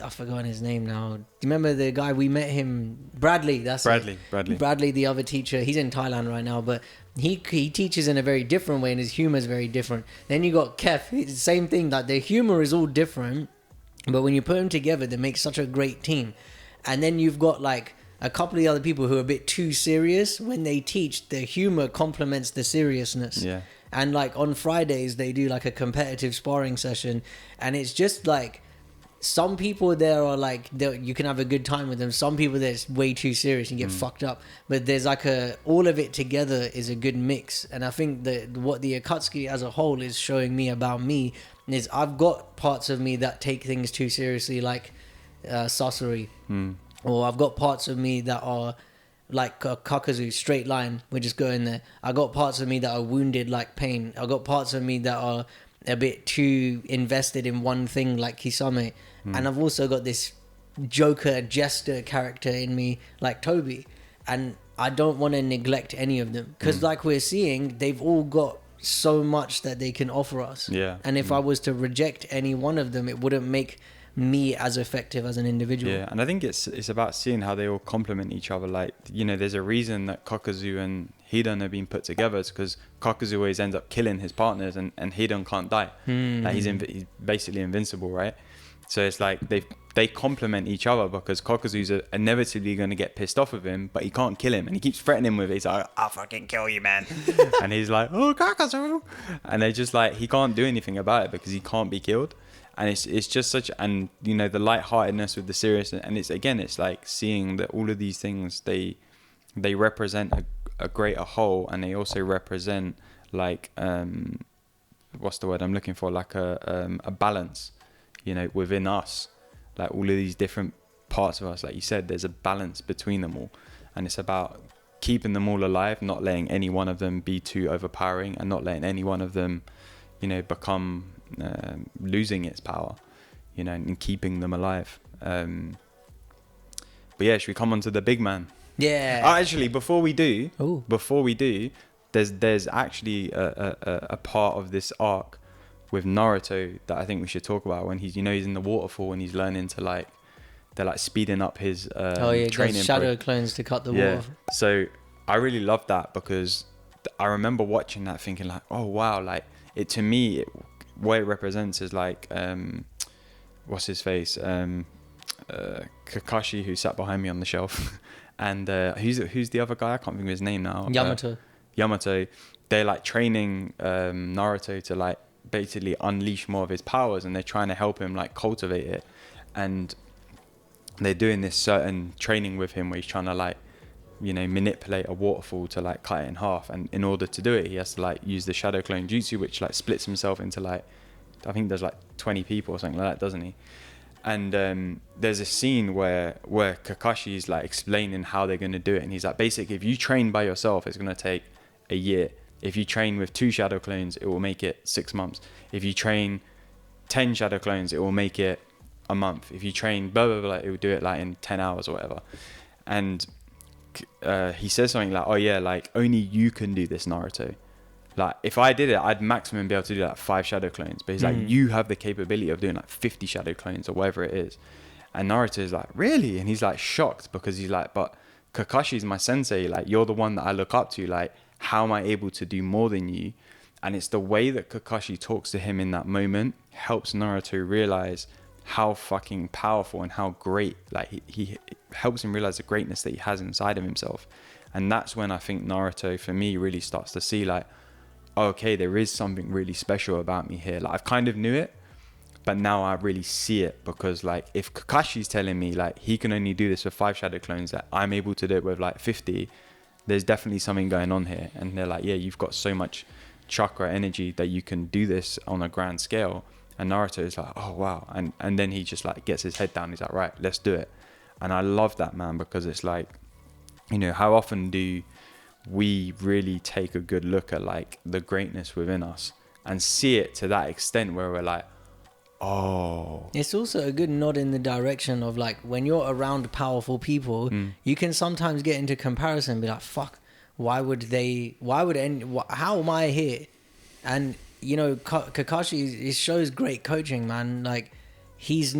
I've forgotten his name now. Do you remember the guy we met him? Bradley. Bradley, the other teacher. He's in Thailand right now, but he teaches in a very different way, and his humor is very different. Then you got Kef. It's the same thing. Like, the humor is all different, but when you put them together, they make such a great team. And then you've got like a couple of other people who are a bit too serious. When they teach, the humor complements the seriousness. Yeah. And like on Fridays, they do like a competitive sparring session, and it's just like, some people there are like, you can have a good time with them. Some people there's way too serious and get fucked up. But there's like all of it together is a good mix. And I think that what the Akatsuki as a whole is showing me about me is I've got parts of me that take things too seriously, like Sasori. Or I've got parts of me that are like Kakuzu, straight line. We're just going there. I got parts of me that are wounded like Pain. I got parts of me that are a bit too invested in one thing like Kisame. And I've also got this joker jester character in me like Tobi, and I don't want to neglect any of them, because like we're seeing, they've all got so much that they can offer us. And if I was to reject any one of them, it wouldn't make me as effective as an individual. Yeah, and I think it's about seeing how they all complement each other. Like, you know, there's a reason that Kakuzu and Hidan have been put together. It's because Kakuzu always ends up killing his partners, and Hidan can't die. Like, he's basically invincible, right? So it's like they complement each other, because Kakuzu's inevitably going to get pissed off with him, but he can't kill him, and he keeps threatening him with it. He's like, I'll fucking kill you, man. And he's like, oh, Kakuzu. And they're just like, he can't do anything about it because he can't be killed. And it's just such, and you know, the lightheartedness with the seriousness, and it's like seeing that all of these things, they represent a greater whole, and they also represent like what's the word I'm looking for, like a balance, you know, within us. Like all of these different parts of us, like you said, there's a balance between them all, and it's about keeping them all alive, not letting any one of them be too overpowering, and not letting any one of them, you know, become losing its power, you know, and keeping them alive. But yeah, should we come on to the big man? Yeah. Actually, before we do, there's actually a part of this arc with Naruto that I think we should talk about, when he's in the waterfall and he's learning to like, they're like speeding up his training. Shadow clones to cut the water. So I really love that, because I remember watching that thinking like, oh wow, like it to me, what it represents is like what's his face, Kakashi, who sat behind me on the shelf, and who's the other guy? I can't think of his name now. Yamato. They're like training Naruto to like basically unleash more of his powers, and they're trying to help him like cultivate it. And they're doing this certain training with him where he's trying to like, you know, manipulate a waterfall to like cut it in half. And in order to do it, he has to like use the shadow clone jutsu, which like splits himself into like, I think there's like 20 people or something like that, doesn't he? And there's a scene where Kakashi's like explaining how they're going to do it, and he's like, basically, if you train by yourself, it's going to take a year. If you train with 2 shadow clones, it will make it 6 months. If you train 10 shadow clones, it will make it a month. If you train blah blah blah, it will do it like in 10 hours or whatever. And he says something like, oh yeah, like only you can do this, Naruto. Like if I did it, I'd maximum be able to do like 5 shadow clones. But he's like, you have the capability of doing like 50 shadow clones or whatever it is. And Naruto is like, really? And he's like shocked, because he's like, but Kakashi's my sensei. Like, you're the one that I look up to. Like, how am I able to do more than you? And it's the way that Kakashi talks to him in that moment helps Naruto realize how fucking powerful and how great, like he helps him realize the greatness that he has inside of himself. And that's when I think Naruto, for me, really starts to see like, okay, there is something really special about me here. Like, I've kind of knew it, but now I really see it, because like if Kakashi's telling me like he can only do this with 5 shadow clones, that I'm able to do it with like 50, there's definitely something going on here. And they're like, yeah, you've got so much chakra energy that you can do this on a grand scale. And Naruto is like, oh wow. And then he just like gets his head down. He's like, right, let's do it. And I love that, man, because it's like, you know, how often do we really take a good look at like the greatness within us and see it to that extent where we're like, oh. It's also a good nod in the direction of like, when you're around powerful people, you can sometimes get into comparison and be like, fuck, how am I here? And you know, Kakashi, it shows great coaching, man. Like, he's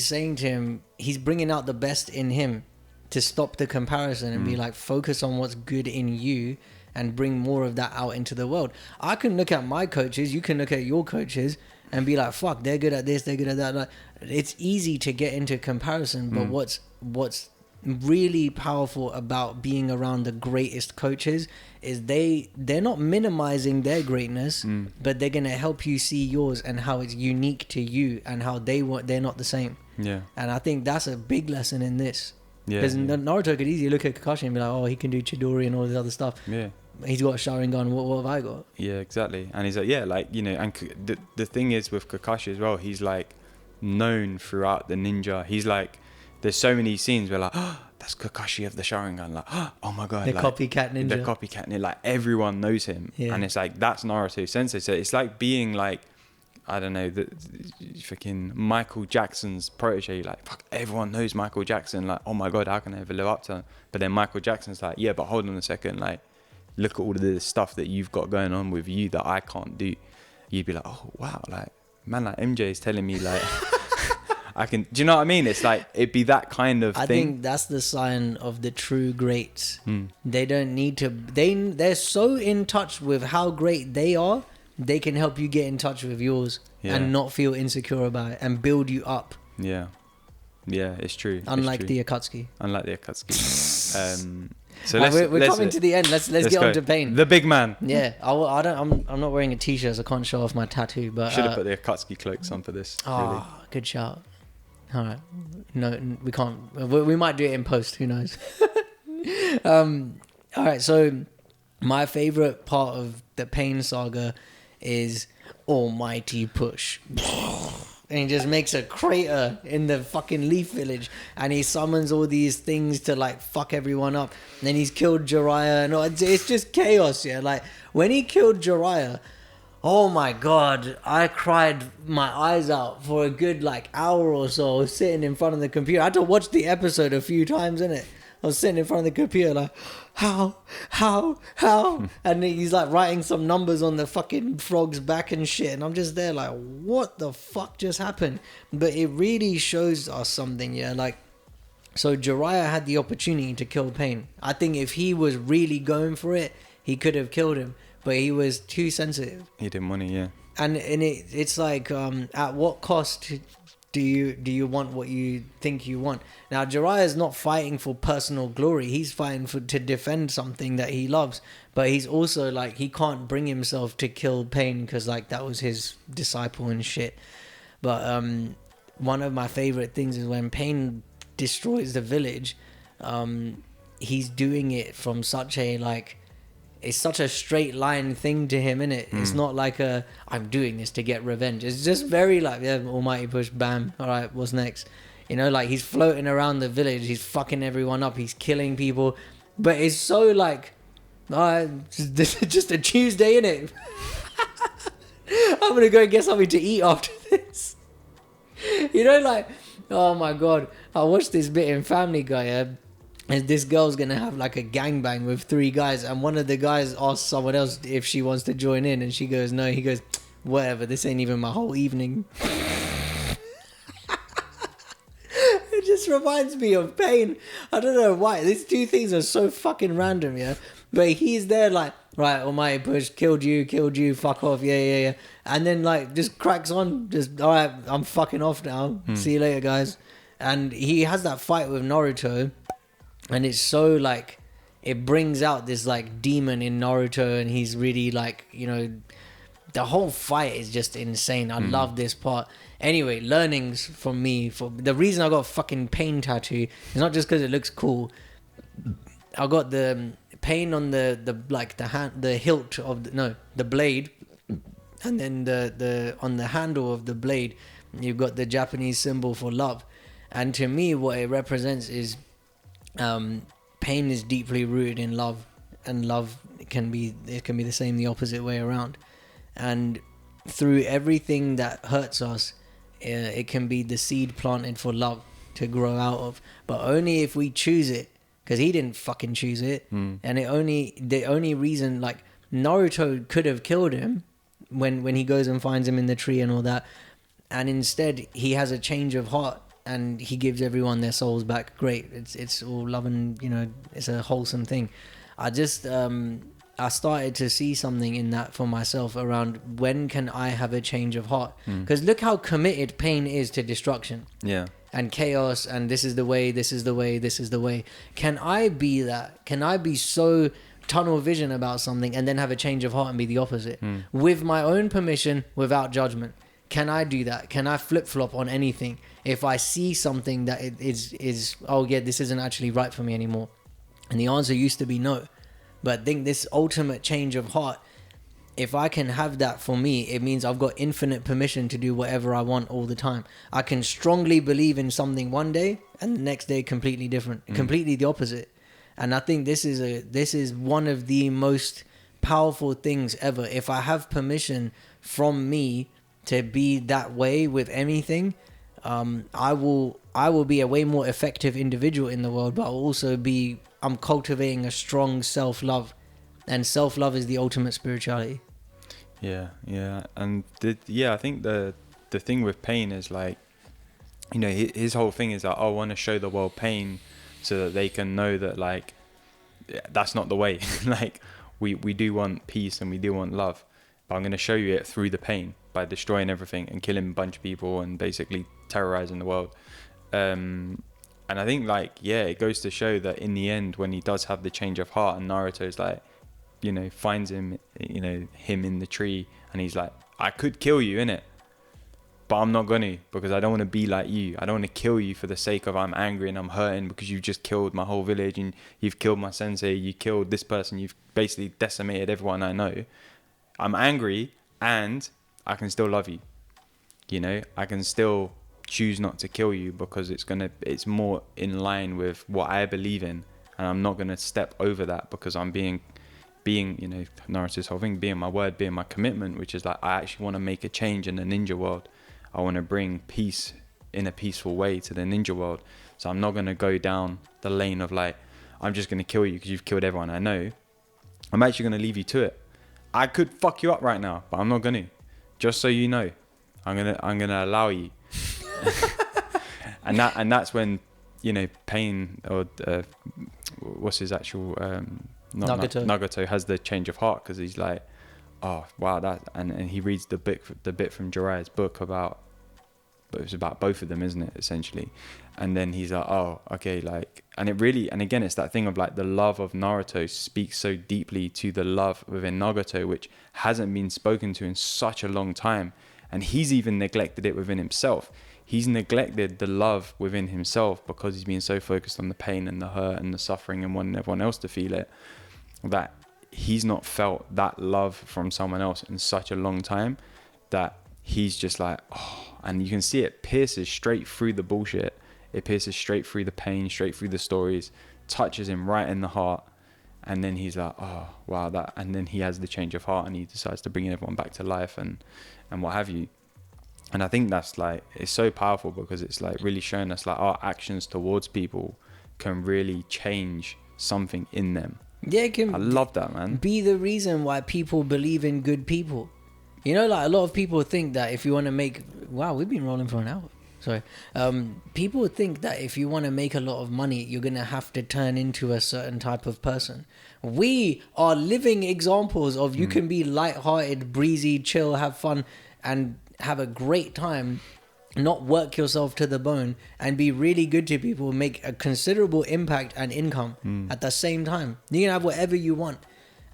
saying to him, he's bringing out the best in him to stop the comparison and be like, focus on what's good in you and bring more of that out into the world. I can look at my coaches, you can look at your coaches and be like, fuck, they're good at this, they're good at that. Like, it's easy to get into comparison, but what's really powerful about being around the greatest coaches is they're not minimizing their greatness, but they're gonna help you see yours and how it's unique to you and how they're not the same. Yeah. And I think that's a big lesson in this. Yeah. Because Naruto could easily look at Kakashi and be like, oh, he can do Chidori and all this other stuff. Yeah. He's got a Sharingan. What have I got? Yeah, exactly. And he's like, yeah, like, you know, and the thing is with Kakashi as well, he's like known throughout the ninja. He's like, there's so many scenes where like, oh, that's Kakashi of the Sharingan. Like, oh my God. The like, copycat ninja. The copycat ninja. Like, everyone knows him. Yeah. And it's like, that's Naruto Sensei. So it's like being like, I don't know, the freaking Michael Jackson's protege. Like, fuck, everyone knows Michael Jackson. Like, oh my God, how can I ever live up to him? But then Michael Jackson's like, yeah, but hold on a second. Like, look at all of the stuff that you've got going on with you that I can't do. You'd be like, oh wow, like, man, like MJ is telling me like I can. Do you know what I mean? It's like, it'd be that kind of thing. I think that's the sign of the true greats. They don't need to. They're so in touch with how great they are. They can help you get in touch with yours and not feel insecure about it and build you up. Yeah, it's true. Unlike the Akatsuki. So we're coming to the end. Let's get on to pain. The big man. Yeah, I'm not wearing a t-shirt, so I can't show off my tattoo. But should have put the Akatsuki cloaks on for this. Oh, really. Good shout. All right, no, we can't. We might do it in post. Who knows? All right, so my favorite part of the Pain Saga is Almighty Push. And he just makes a crater in the fucking Leaf Village, and he summons all these things to like fuck everyone up. And then he's killed Jiraiya, and it's just chaos. Yeah, like when he killed Jiraiya, oh my God, I cried my eyes out for a good like hour or so. I was sitting in front of the computer. I had to watch the episode a few times, innit? I was sitting in front of the computer like, how? And he's like writing some numbers on the fucking frog's back and shit. And I'm just there like, what the fuck just happened? But it really shows us something, yeah? Like, so Jiraiya had the opportunity to kill Pain. I think if he was really going for it, he could have killed him. But he was too sensitive. He didn't want to, yeah. And it's like, at what cost do you want what you think you want? Now Jiraiya's not fighting for personal glory. He's fighting to defend something that he loves, but he's also like, he can't bring himself to kill Pain because like that was his disciple and shit. But one of my favorite things is when Pain destroys the village, he's doing it from such a like, it's such a straight line thing to him, innit? It's not like I'm doing this to get revenge. It's just very like, yeah, almighty push, bam. All right, what's next? You know, like he's floating around the village. He's fucking everyone up. He's killing people. But it's so like, all right, just a Tuesday, innit? I'm going to go and get something to eat after this. You know, like, oh my God. I watched this bit in Family Guy, yeah? And this girl's going to have like a gangbang with 3 guys. And one of the guys asks someone else if she wants to join in. And she goes, no. He goes, whatever. This ain't even my whole evening. It just reminds me of Pain. I don't know why. These 2 things are so fucking random, yeah? But he's there like, right, almighty push, killed you, fuck off, yeah. And then like just cracks on. Just, all right, I'm fucking off now. See you later, guys. And he has that fight with Naruto. And it's so like, it brings out this like demon in Naruto, and he's really like, you know, the whole fight is just insane. I love this part. Anyway, learnings from me. For the reason I got a fucking Pain tattoo is not just because it looks cool. I got the Pain on the like the hand, the hilt of the blade, and then the on the handle of the blade, you've got the Japanese symbol for love. And to me, what it represents is, pain is deeply rooted in love, and love can be the same the opposite way around. And through everything that hurts us, it can be the seed planted for love to grow out of, but only if we choose it, because he didn't fucking choose it. And the only reason, like, Naruto could have killed him when he goes and finds him in the tree and all that, and instead he has a change of heart and he gives everyone their souls back. Great. It's all love, and, you know, it's a wholesome thing. I just I started to see something in that for myself around, when can I have a change of heart? Because look how committed Pain is to destruction. Yeah. And chaos, and this is the way, this is the way, this is the way. Can I be that? Can I be so tunnel vision about something and then have a change of heart and be the opposite? With my own permission, without judgment. Can I do that? Can I flip-flop on anything? If I see something that is oh yeah, this isn't actually right for me anymore. And the answer used to be no. But I think this ultimate change of heart, if I can have that for me, it means I've got infinite permission to do whatever I want all the time. I can strongly believe in something one day and the next day completely different, completely the opposite. And I think this is one of the most powerful things ever. If I have permission from me to be that way with anything, I will be a way more effective individual in the world, but I'll also I'm cultivating a strong self-love, and self-love is the ultimate spirituality. Yeah. And I think the thing with Pain is, like, you know, his whole thing is that I want to show the world pain so that they can know that, like, that's not the way. Like, we do want peace and we do want love, but I'm going to show you it through the pain, by destroying everything and killing a bunch of people and basically terrorizing the world. And I think, like, yeah, it goes to show that in the end, when he does have the change of heart and Naruto's like, you know, finds him in the tree, and he's like, I could kill you, innit? But I'm not gonna, because I don't want to be like you. I don't want to kill you for the sake of I'm angry and I'm hurting because you've just killed my whole village and you've killed my sensei, you killed this person, you've basically decimated everyone I know. I'm angry, and I can still love you. You know, I can still choose not to kill you because it's more in line with what I believe in, and I'm not gonna step over that because I'm being, you know, Naruto's whole thing, being my word, being my commitment, which is like, I actually want to make a change in the ninja world. I want to bring peace in a peaceful way to the ninja world. So I'm not gonna go down the lane of like, I'm just gonna kill you because you've killed everyone I know. I'm actually gonna leave you to it. I could fuck you up right now, but I'm not gonna. Just so you know, I'm gonna allow you. and that's when, you know, Pain, or what's his actual Nagato has the change of heart, because he's like, oh wow, that, and he reads the bit from Jiraiya's book about but it's about both of them, isn't it, essentially? And then he's like, oh, okay, like, and it really, and again, it's that thing of like the love of Naruto speaks so deeply to the love within Nagato, which hasn't been spoken to in such a long time. And he's even neglected it within himself. He's neglected the love within himself because he's been so focused on the pain and the hurt and the suffering and wanting everyone else to feel it, that he's not felt that love from someone else in such a long time, that he's just like, oh, and you can see it pierces straight through the bullshit. It pierces straight through the pain, straight through the stories, touches him right in the heart. And then he's like, oh, wow, that. And then he has the change of heart and he decides to bring everyone back to life and what have you. And I think that's like, it's so powerful because it's like really showing us like our actions towards people can really change something in them. Yeah, it can. I love that, man. Be the reason why people believe in good people. You know, like a lot of people think that if you want to make, wow, we've been rolling for an hour. Sorry. People think that if you want to make a lot of money, you're going to have to turn into a certain type of person. We are living examples of you can be lighthearted, breezy, chill, have fun, and have a great time, not work yourself to the bone, and be really good to people, make a considerable impact and income at the same time. You can have whatever you want.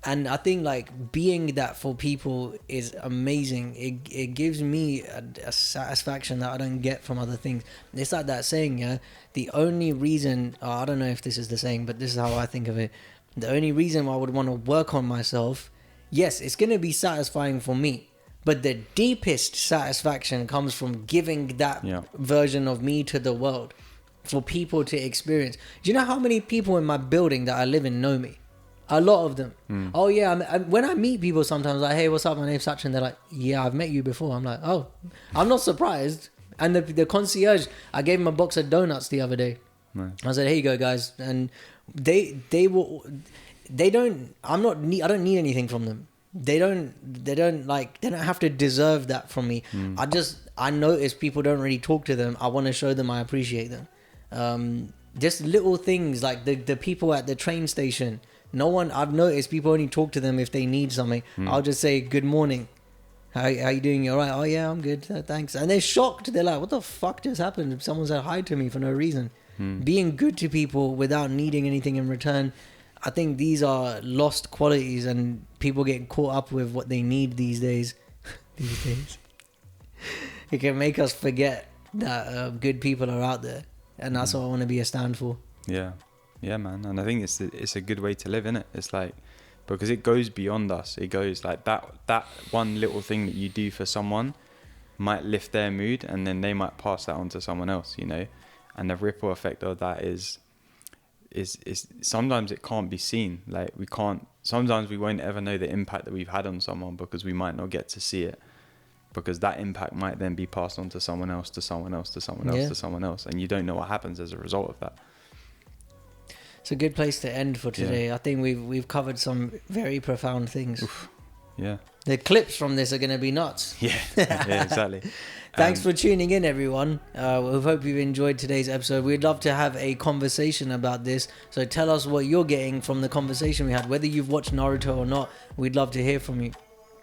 And I think like being that for people is amazing. It gives me a satisfaction that I don't get from other things. It's like that saying, yeah, the only reason, I don't know if this is the saying, but this is how I think of it. The only reason why I would want to work on myself, yes, it's going to be satisfying for me. But the deepest satisfaction comes from giving that version of me to the world for people to experience. Do you know how many people in my building that I live in know me? A lot of them. Oh yeah, when I meet people sometimes, like, hey, what's up? My name's Sachin. They're like, yeah, I've met you before. I'm like, oh, I'm not surprised. And the concierge, I gave him a box of donuts the other day. Nice. I said, here you go, guys. And I don't need anything from them. They don't have to deserve that from me. I notice people don't really talk to them. I want to show them I appreciate them. Just little things like the people at the train station. I've noticed people only talk to them if they need something. I'll just say, good morning. How you doing? You all right? Oh yeah, I'm good. Thanks. And they're shocked. They're like, what the fuck just happened? Someone said hi to me for no reason. Being good to people without needing anything in return. I think these are lost qualities and people get caught up with what they need these days. It can make us forget that good people are out there. And that's what I want to be a stand for. Yeah, man. And I think it's a good way to live, innit? It's like, because it goes beyond us. It goes like that one little thing that you do for someone might lift their mood and then they might pass that on to someone else, you know? And the ripple effect of that is sometimes it can't be seen. Like sometimes we won't ever know the impact that we've had on someone because we might not get to see it. Because that impact might then be passed on to someone else, to someone else, to someone else, to someone else. And you don't know what happens as a result of that. It's a good place to end for today. I think we've covered some very profound things. Oof. Yeah. The clips from this are going to be nuts. Yeah, exactly. Thanks for tuning in, everyone. We hope you enjoyed today's episode. We'd love to have a conversation about this. So tell us what you're getting from the conversation we had. Whether you've watched Naruto or not, we'd love to hear from you.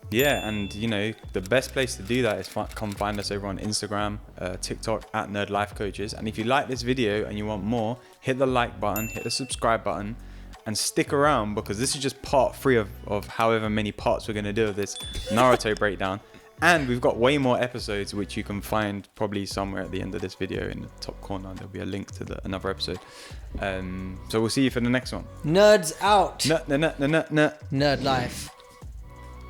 Yeah, and you know, the best place to do that is come find us over on Instagram, TikTok at Nerd Life Coaches. And if you like this video and you want more, hit the like button, hit the subscribe button, and stick around because this is just part 3 of however many parts we're going to do of this Naruto breakdown. And we've got way more episodes which you can find probably somewhere at the end of this video in the top corner. There'll be a link to another episode. So we'll see you for the next one. Nerds out. Nerd life.